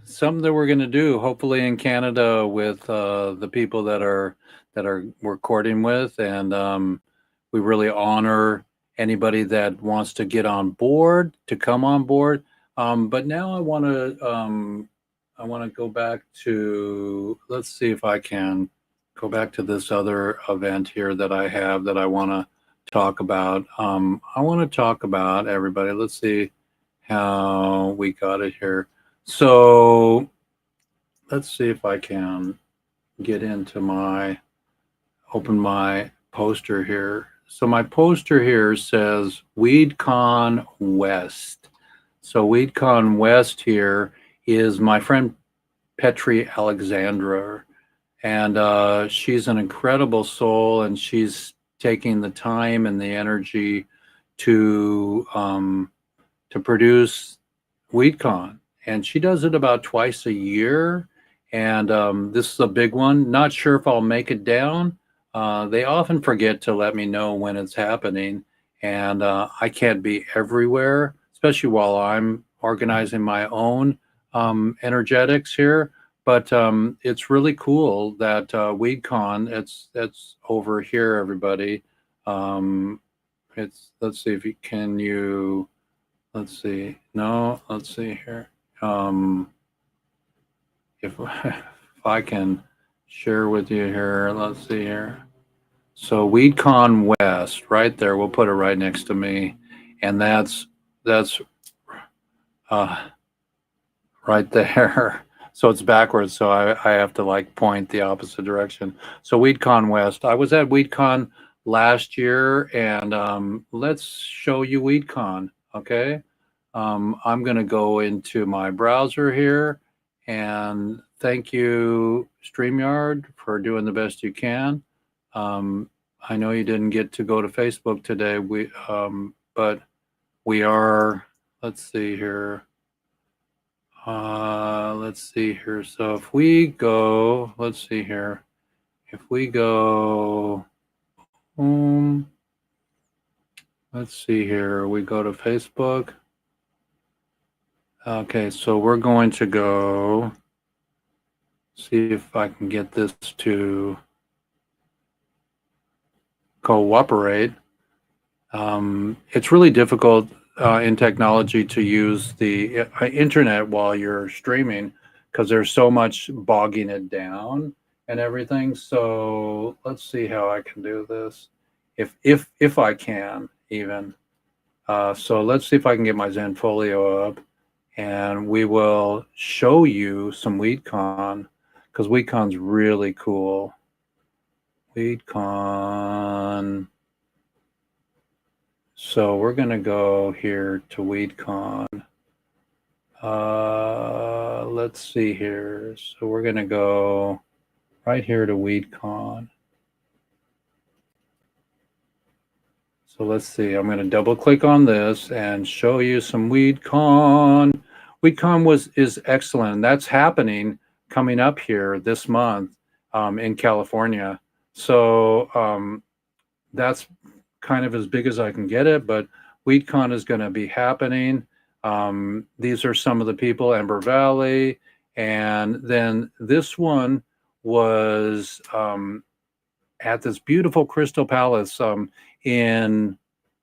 Something that we're going to do, hopefully in Canada, with the people that we're courting with, and we really honor anybody that wants to get on board, to come on board. But now I want to go back to, let's see if I can go back to this other event here that I have that I want to talk about. I want to talk about, everybody, let's see how we got it here. So let's see if I can get into open my poster here. So my poster here says WeedCon West. So WeedCon West here is my friend Petri Alexandra, and she's an incredible soul, and she's taking the time and the energy to produce WeedCon, and she does it about twice a year. And this is a big one. Not sure if I'll make it down. They often forget to let me know when it's happening, and I can't be everywhere, especially while I'm organizing my own energetics here. But it's really cool that WeedCon, it's over here, everybody. Let's see if you let's see. No, let's see here. If I can share with you here, let's see here. So WeedCon West, right there. We'll put it right next to me, and that's right there. So it's backwards. So I have to like point the opposite direction. So WeedCon West. I was at WeedCon last year, and let's show you WeedCon. Okay. I'm going to go into my browser here, and thank you, StreamYard, for doing the best you can. I know you didn't get to go to Facebook today, but we are, let's see here. So if we go, let's see here. If we go, let's see here. We go to Facebook. Okay, so we're going to go see if I can get this to cooperate. It's really difficult in technology to use the internet while you're streaming because there's so much bogging it down and everything. So let's see how I can do this, if I can even. So let's see if I can get my Zenfolio up, and we will show you some WeedCon, because WeedCon's really cool. WeedCon. So we're going to go here to WeedCon. Let's see here. So we're going to go right here to WeedCon. So let's see. I'm going to double click on this and show you some WeedCon. WeedCon is excellent. That's happening coming up here this month in California. So that's kind of as big as I can get it, but WeedCon is going to be happening. These are some of the people, Ember Valley, and then this one was at this beautiful Crystal Palace in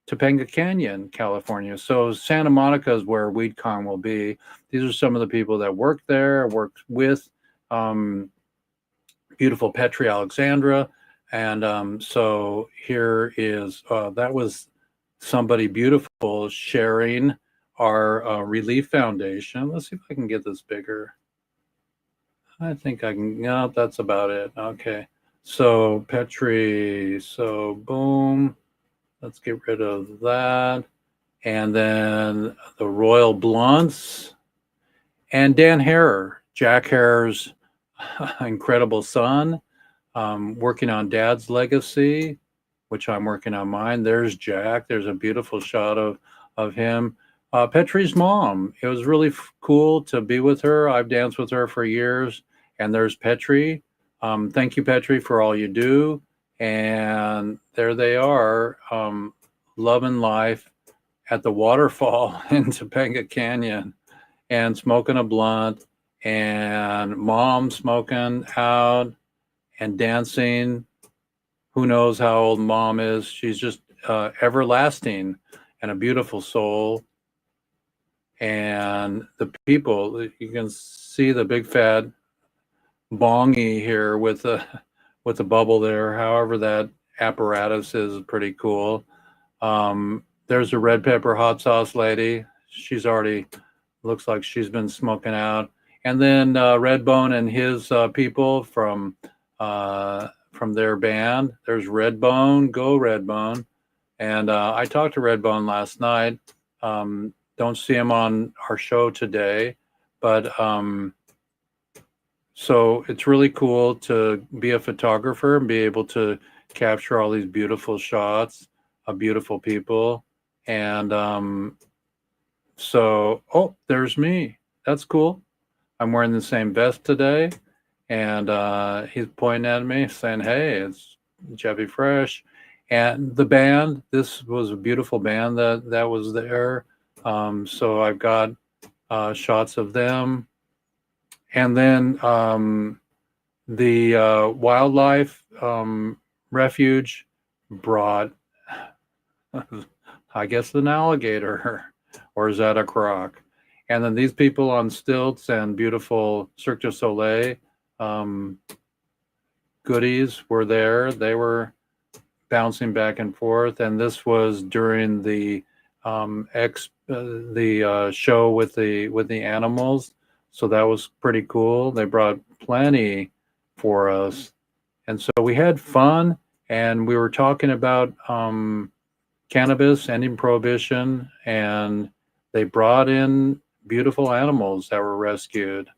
Topanga Canyon, California. So Santa Monica is where WeedCon will be. These are some of the people that work there, worked with beautiful Petri Alexandra. And so here is, that was somebody beautiful sharing our Relief Foundation. Let's see if I can get this bigger. I think I can, no, that's about it. Okay. So Petri, so boom, let's get rid of that. And then the Royal Blunts and Dan Harrer, Jack Harrer's incredible son, working on Dad's legacy, which I'm working on mine. There's Jack. There's a beautiful shot of him. Petri's mom. It was really cool to be with her. I've danced with her for years. And there's Petri. Thank you, Petri, for all you do. And there they are, loving life at the waterfall in Topanga Canyon and smoking a blunt, and mom smoking out and dancing. Who knows how old mom is? She's just everlasting and a beautiful soul. And the people, you can see the big fat bongy here with the bubble there. However, that apparatus is pretty cool. There's a red pepper hot sauce lady. She's already, looks like she's been smoking out. And then Redbone and his people from their band. There's Redbone, go Redbone. And I talked to Redbone last night. Don't see him on our show today, but so it's really cool to be a photographer and be able to capture all these beautiful shots of beautiful people. And so, oh, there's me. That's cool. I'm wearing the same vest today. And he's pointing at me saying, hey, it's Jeffy Fresh. And the band, this was a beautiful band that was there. So I've got shots of them. And then the wildlife refuge brought, I guess, an alligator, or is that a croc? And then these people on stilts and beautiful Cirque du Soleil goodies were there. They were bouncing back and forth. And this was during the show with the animals. So that was pretty cool. They brought plenty for us. And so we had fun, and we were talking about cannabis, ending prohibition, and they brought in beautiful animals that were rescued.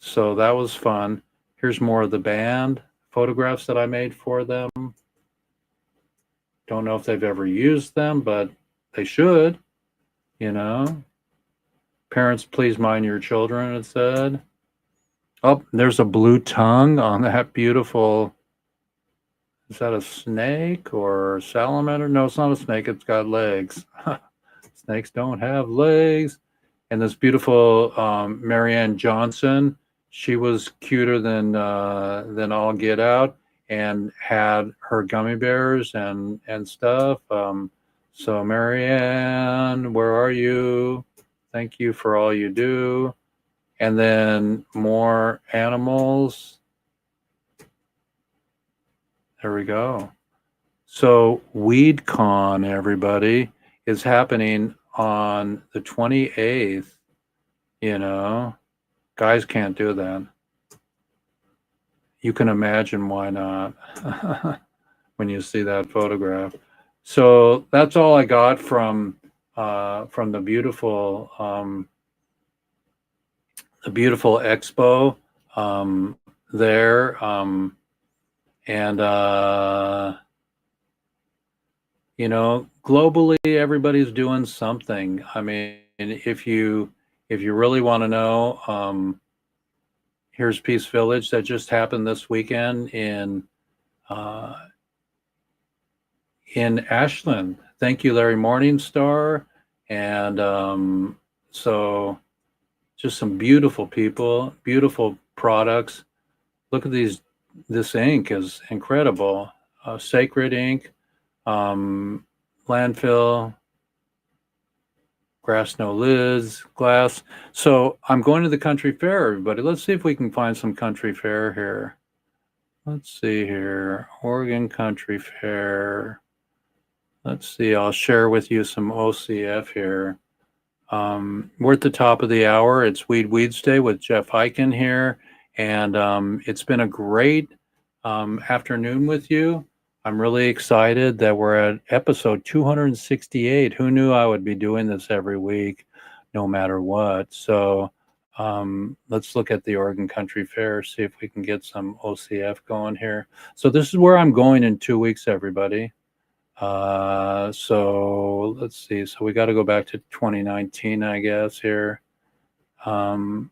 So that was fun. Here's more of the band photographs that I made for them. Don't know if they've ever used them, but they should, you know. Parents, please mind your children, it said. Oh, there's a blue tongue on that beautiful, is that a snake or salamander? No, it's not a snake, it's got legs. Snakes don't have legs. And this beautiful Marianne Johnson, she was cuter than all get out, and had her gummy bears and stuff. So Marianne, where are you? Thank you for all you do. And then more animals. There we go. So WeedCon, everybody, is happening on the 28th. You know, guys can't do that. You can imagine why not when you see that photograph. So that's all I got from the beautiful expo there, and you know, globally everybody's doing something. I mean, if you really want to know, here's Peace Village that just happened this weekend in Ashland. Thank you, Larry Morningstar. And so just some beautiful people, beautiful products. Look at these. This ink is incredible. Sacred ink. landfill, grass, no lids, glass. So I'm going to the country fair, everybody. Let's see if we can find some country fair here. Let's see here, Oregon Country Fair. Let's see, I'll share with you some OCF here. We're at the top of the hour. It's Weeds Day with Jeff Eichen here. And it's been a great afternoon with you. I'm really excited that we're at episode 268. Who knew I would be doing this every week, no matter what? So let's look at the Oregon Country Fair, see if we can get some OCF going here. So this is where I'm going in 2 weeks, everybody. So let's see. So we got to go back to 2019, I guess, here to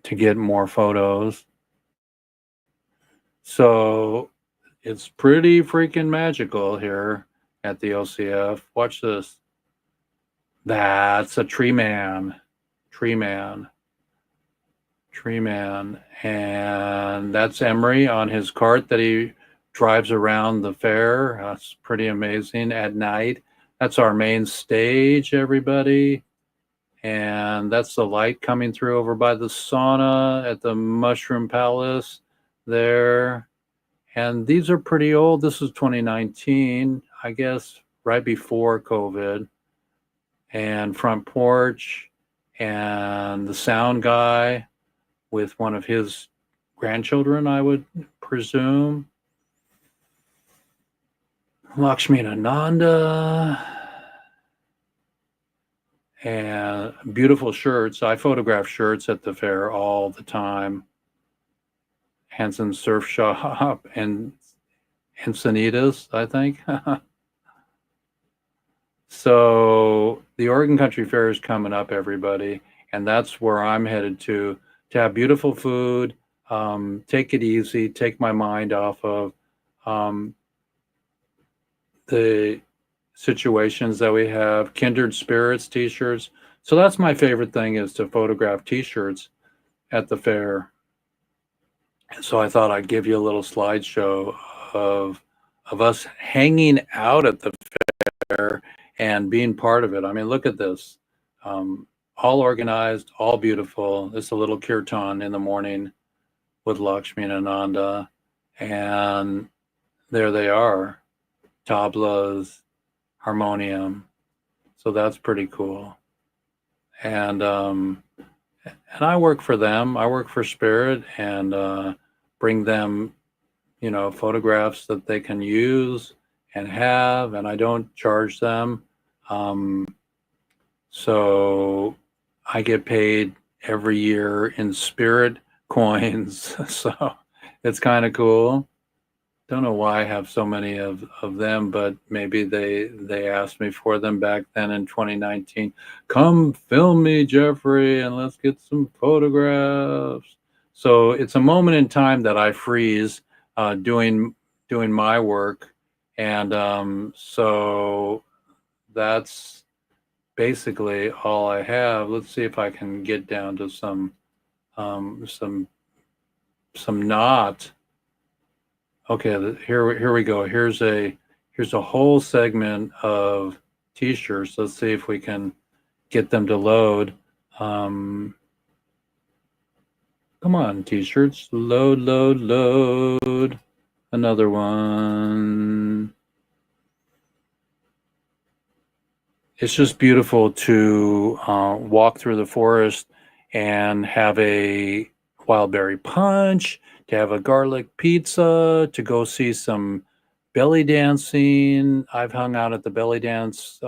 get more photos. So it's pretty freaking magical here at the OCF. Watch this. That's a tree man. And that's Emery on his cart that he drives around the fair. That's pretty amazing at night. That's our main stage, everybody. And that's the light coming through over by the sauna at the Mushroom Palace there. And these are pretty old. This is 2019, I guess, right before COVID. And front porch and the sound guy with one of his grandchildren, I would presume. Lakshmi Ananda. And beautiful shirts. I photograph shirts at the fair all the time. Hanson Surf Shop and Encinitas, I think. So the Oregon Country Fair is coming up, everybody. And that's where I'm headed to have beautiful food, take it easy, take my mind off of the situations that we have, kindred spirits t-shirts. So that's my favorite thing, is to photograph t-shirts at the fair. So I thought I'd give you a little slideshow of us hanging out at the fair and being part of it. I mean, look at this. All organized, all beautiful. It's a little kirtan in the morning with Lakshmi and Ananda. And there they are. Tablas, harmonium. So that's pretty cool. And I work for them. I work for Spirit and bring them, photographs that they can use and have, and I don't charge them. So I get paid every year in Spirit coins. So it's kind of cool. Don't know why I have so many of them, but maybe they asked me for them back then in 2019. Come film me, Jeffrey, and let's get some photographs. So it's a moment in time that I freeze doing my work, and so that's basically all I have. Let's see if I can get down to some knot. Okay, here we go. Here's a whole segment of t-shirts. Let's see if we can get them to load. Come on, t-shirts, load. Another one. It's just beautiful to walk through the forest and have a wild berry punch, to have a garlic pizza, to go see some belly dancing. I've hung out at the belly dance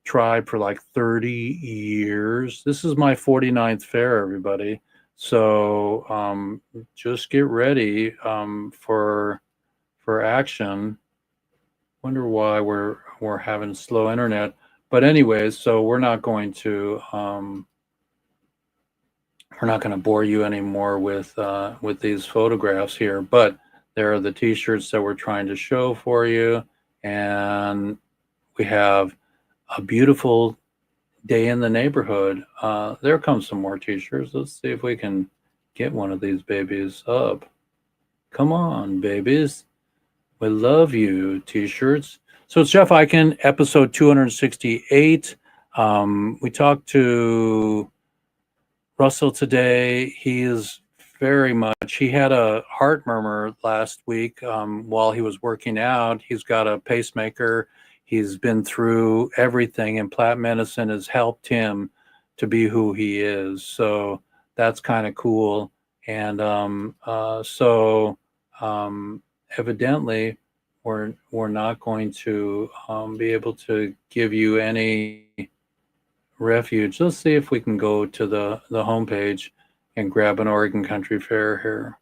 tribe for like 30 years. This is my 49th fair, everybody. So just get ready for action. Wonder why we're having slow internet. But anyways, so we're not going to bore you anymore with these photographs here, but there are the t-shirts that we're trying to show for you, and we have a beautiful day in the neighborhood. There comes some more t-shirts. Let's see if we can get one of these babies up. Come on, babies. We love you, t-shirts. So it's Jeff Eichen, episode 268. We talked to Russell today. He is he had a heart murmur last week while he was working out. He's got a pacemaker. He's been through everything, and plant medicine has helped him to be who he is. So that's kind of cool. And evidently, we're not going to be able to give you any refuge. Let's see if we can go to the homepage and grab an Oregon Country Fair here.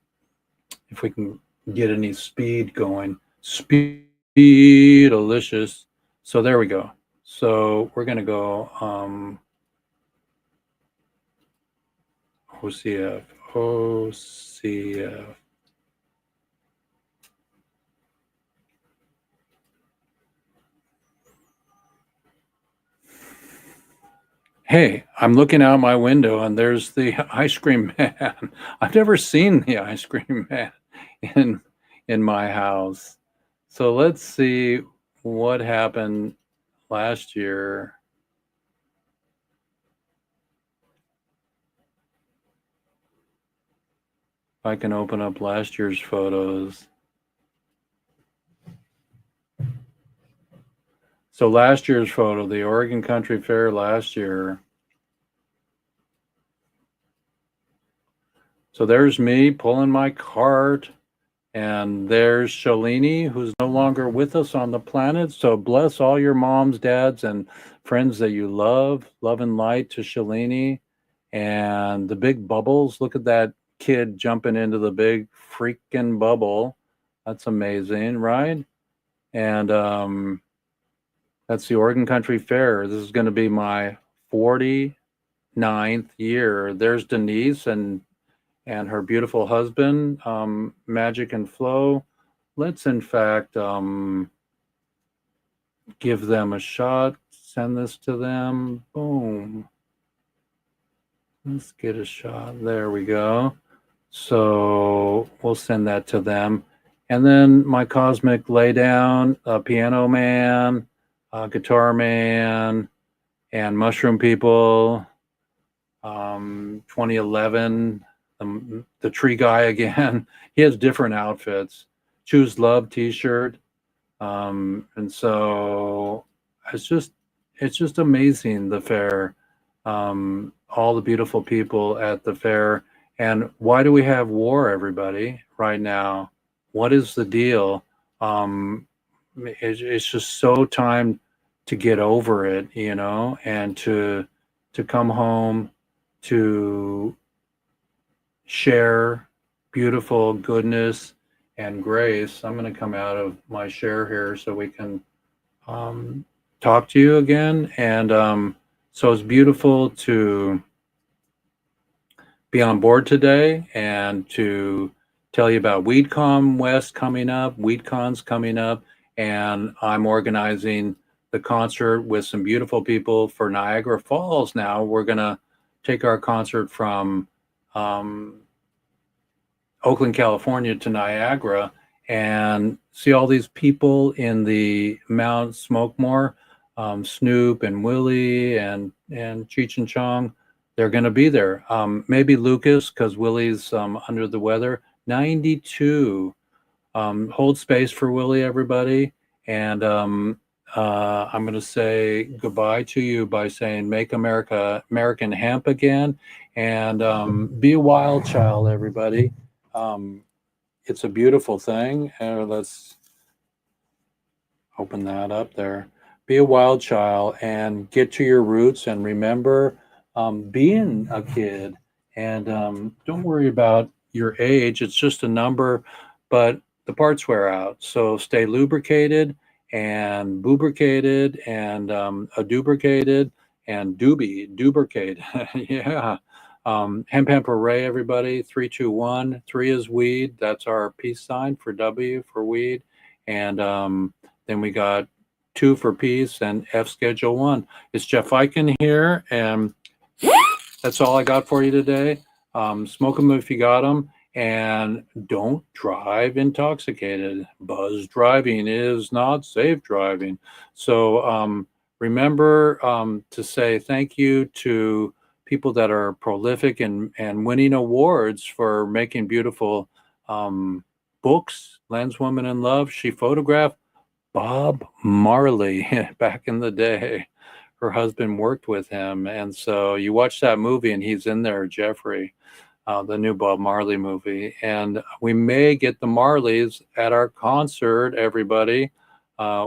If we can get any speed going. Speed-alicious. So there we go. So we're going to go OCF. Hey, I'm looking out my window and there's the ice cream man. I've never seen the ice cream man in my house. So let's see what happened last year. If I can open up last year's photos. So last year's photo, the Oregon Country Fair last year. So there's me pulling my cart, and there's Shalini, who's no longer with us on the planet. So bless all your moms, dads, and friends that you love. Love and light to Shalini. And the big bubbles. Look at that kid jumping into the big freaking bubble. That's amazing, right? And that's the Oregon Country Fair. This is going to be my 49th year. There's Denise and her beautiful husband, Magic and Flo. Let's, in fact, give them a shot. Send this to them. Boom. Let's get a shot. There we go. So we'll send that to them. And then my cosmic laydown, piano man, guitar man, and mushroom people. 2011, the tree guy again. He has different outfits. Choose Love t-shirt. And so it's just amazing, the fair. All the beautiful people at the fair. And why do we have war, everybody, right now? What is the deal? It's just so time to get over it, and to come home, to share beautiful goodness and grace. I'm going to come out of my share here so we can talk to you again. And so it's beautiful to be on board today and to tell you about WeedCon West coming up. WeedCon's coming up, and I'm organizing the concert with some beautiful people for Niagara Falls now. We're going to take our concert from Oakland, California to Niagara and see all these people in the Mount Smokemore, Snoop and Willie and Cheech and Chong. They're going to be there. Maybe Lucas, because Willie's under the weather. 92. Hold space for Willie, everybody. And I'm going to say goodbye to you by saying make American hemp again. And be a wild child, everybody. It's a beautiful thing. Let's open that up there. Be a wild child and get to your roots and remember being a kid. And don't worry about your age. It's just a number, but the parts wear out. So stay lubricated and lubricated and adubricated and dubricated. Yeah. Hemp hooray, everybody. 3, 2, 1. 3 is weed. That's our peace sign for W for weed. And then we got 2 for peace and F schedule 1. It's Jeff Eichen here, and that's all I got for you today. Smoke them if you got them. and don't drive intoxicated. Buzz driving is not safe driving. So remember to say thank you to people that are prolific and winning awards for making beautiful books. Lenswoman in Love, she photographed Bob Marley back in the day. Her husband worked with him. And so you watch that movie and he's in there, Jeffrey, the new Bob Marley movie. And we may get the Marleys at our concert, everybody.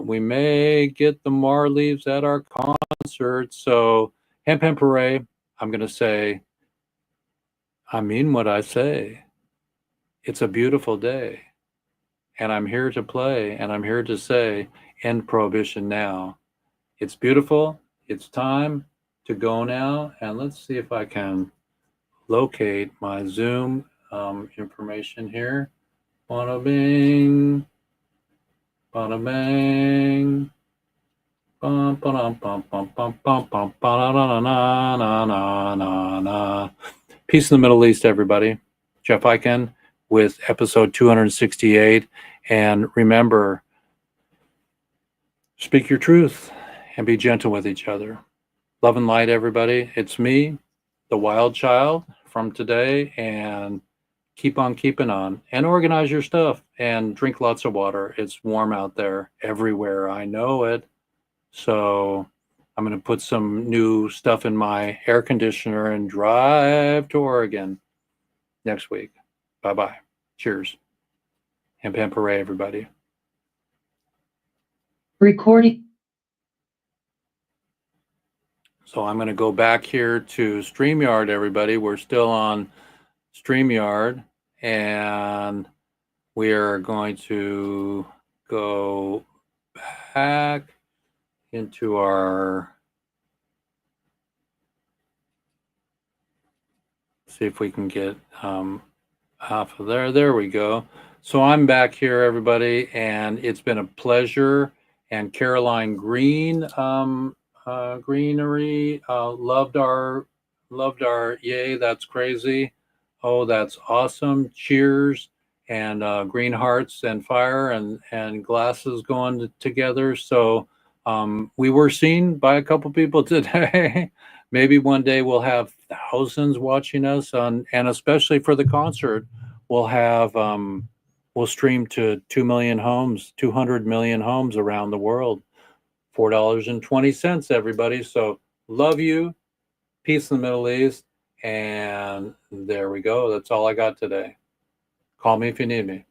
We may get the Marleys at our concert. So, Hemp Hemp Hooray, I'm going to say, I mean what I say. It's a beautiful day. And I'm here to play, and I'm here to say, end prohibition now. It's beautiful. It's time to go now. And let's see if I can locate my Zoom information here. Bada bing, bada bang. Bum, ba-dum, bum, bum, bum, bum, bum, ba-da-da-na-na-na-na-na. Peace in the Middle East, everybody. Jeff Eichen with episode 268. And remember, speak your truth and be gentle with each other. Love and light, everybody. It's me, the wild child from today, and keep on keeping on. And organize your stuff and drink lots of water. It's warm out there everywhere. I know it. So I'm going to put some new stuff in my air conditioner and drive to Oregon next week. Bye-bye. Cheers. Hemp hemp hooray, everybody. Recording. So I'm going to go back here to StreamYard, everybody. We're still on StreamYard, and we are going to go back into our, see if we can get half of there. There we go. So I'm back here, everybody, and it's been a pleasure. And Caroline Green, Greenery, loved our yay, that's crazy. Oh, that's awesome. Cheers. And green hearts and fire and glasses going together. So we were seen by a couple people today. Maybe one day we'll have thousands watching us and especially for the concert, we'll have we'll stream to 2 million homes, 200 million homes around the world. $4.20, everybody. So love you. Peace in the Middle East. And there we go. That's all I got today. Call me if you need me.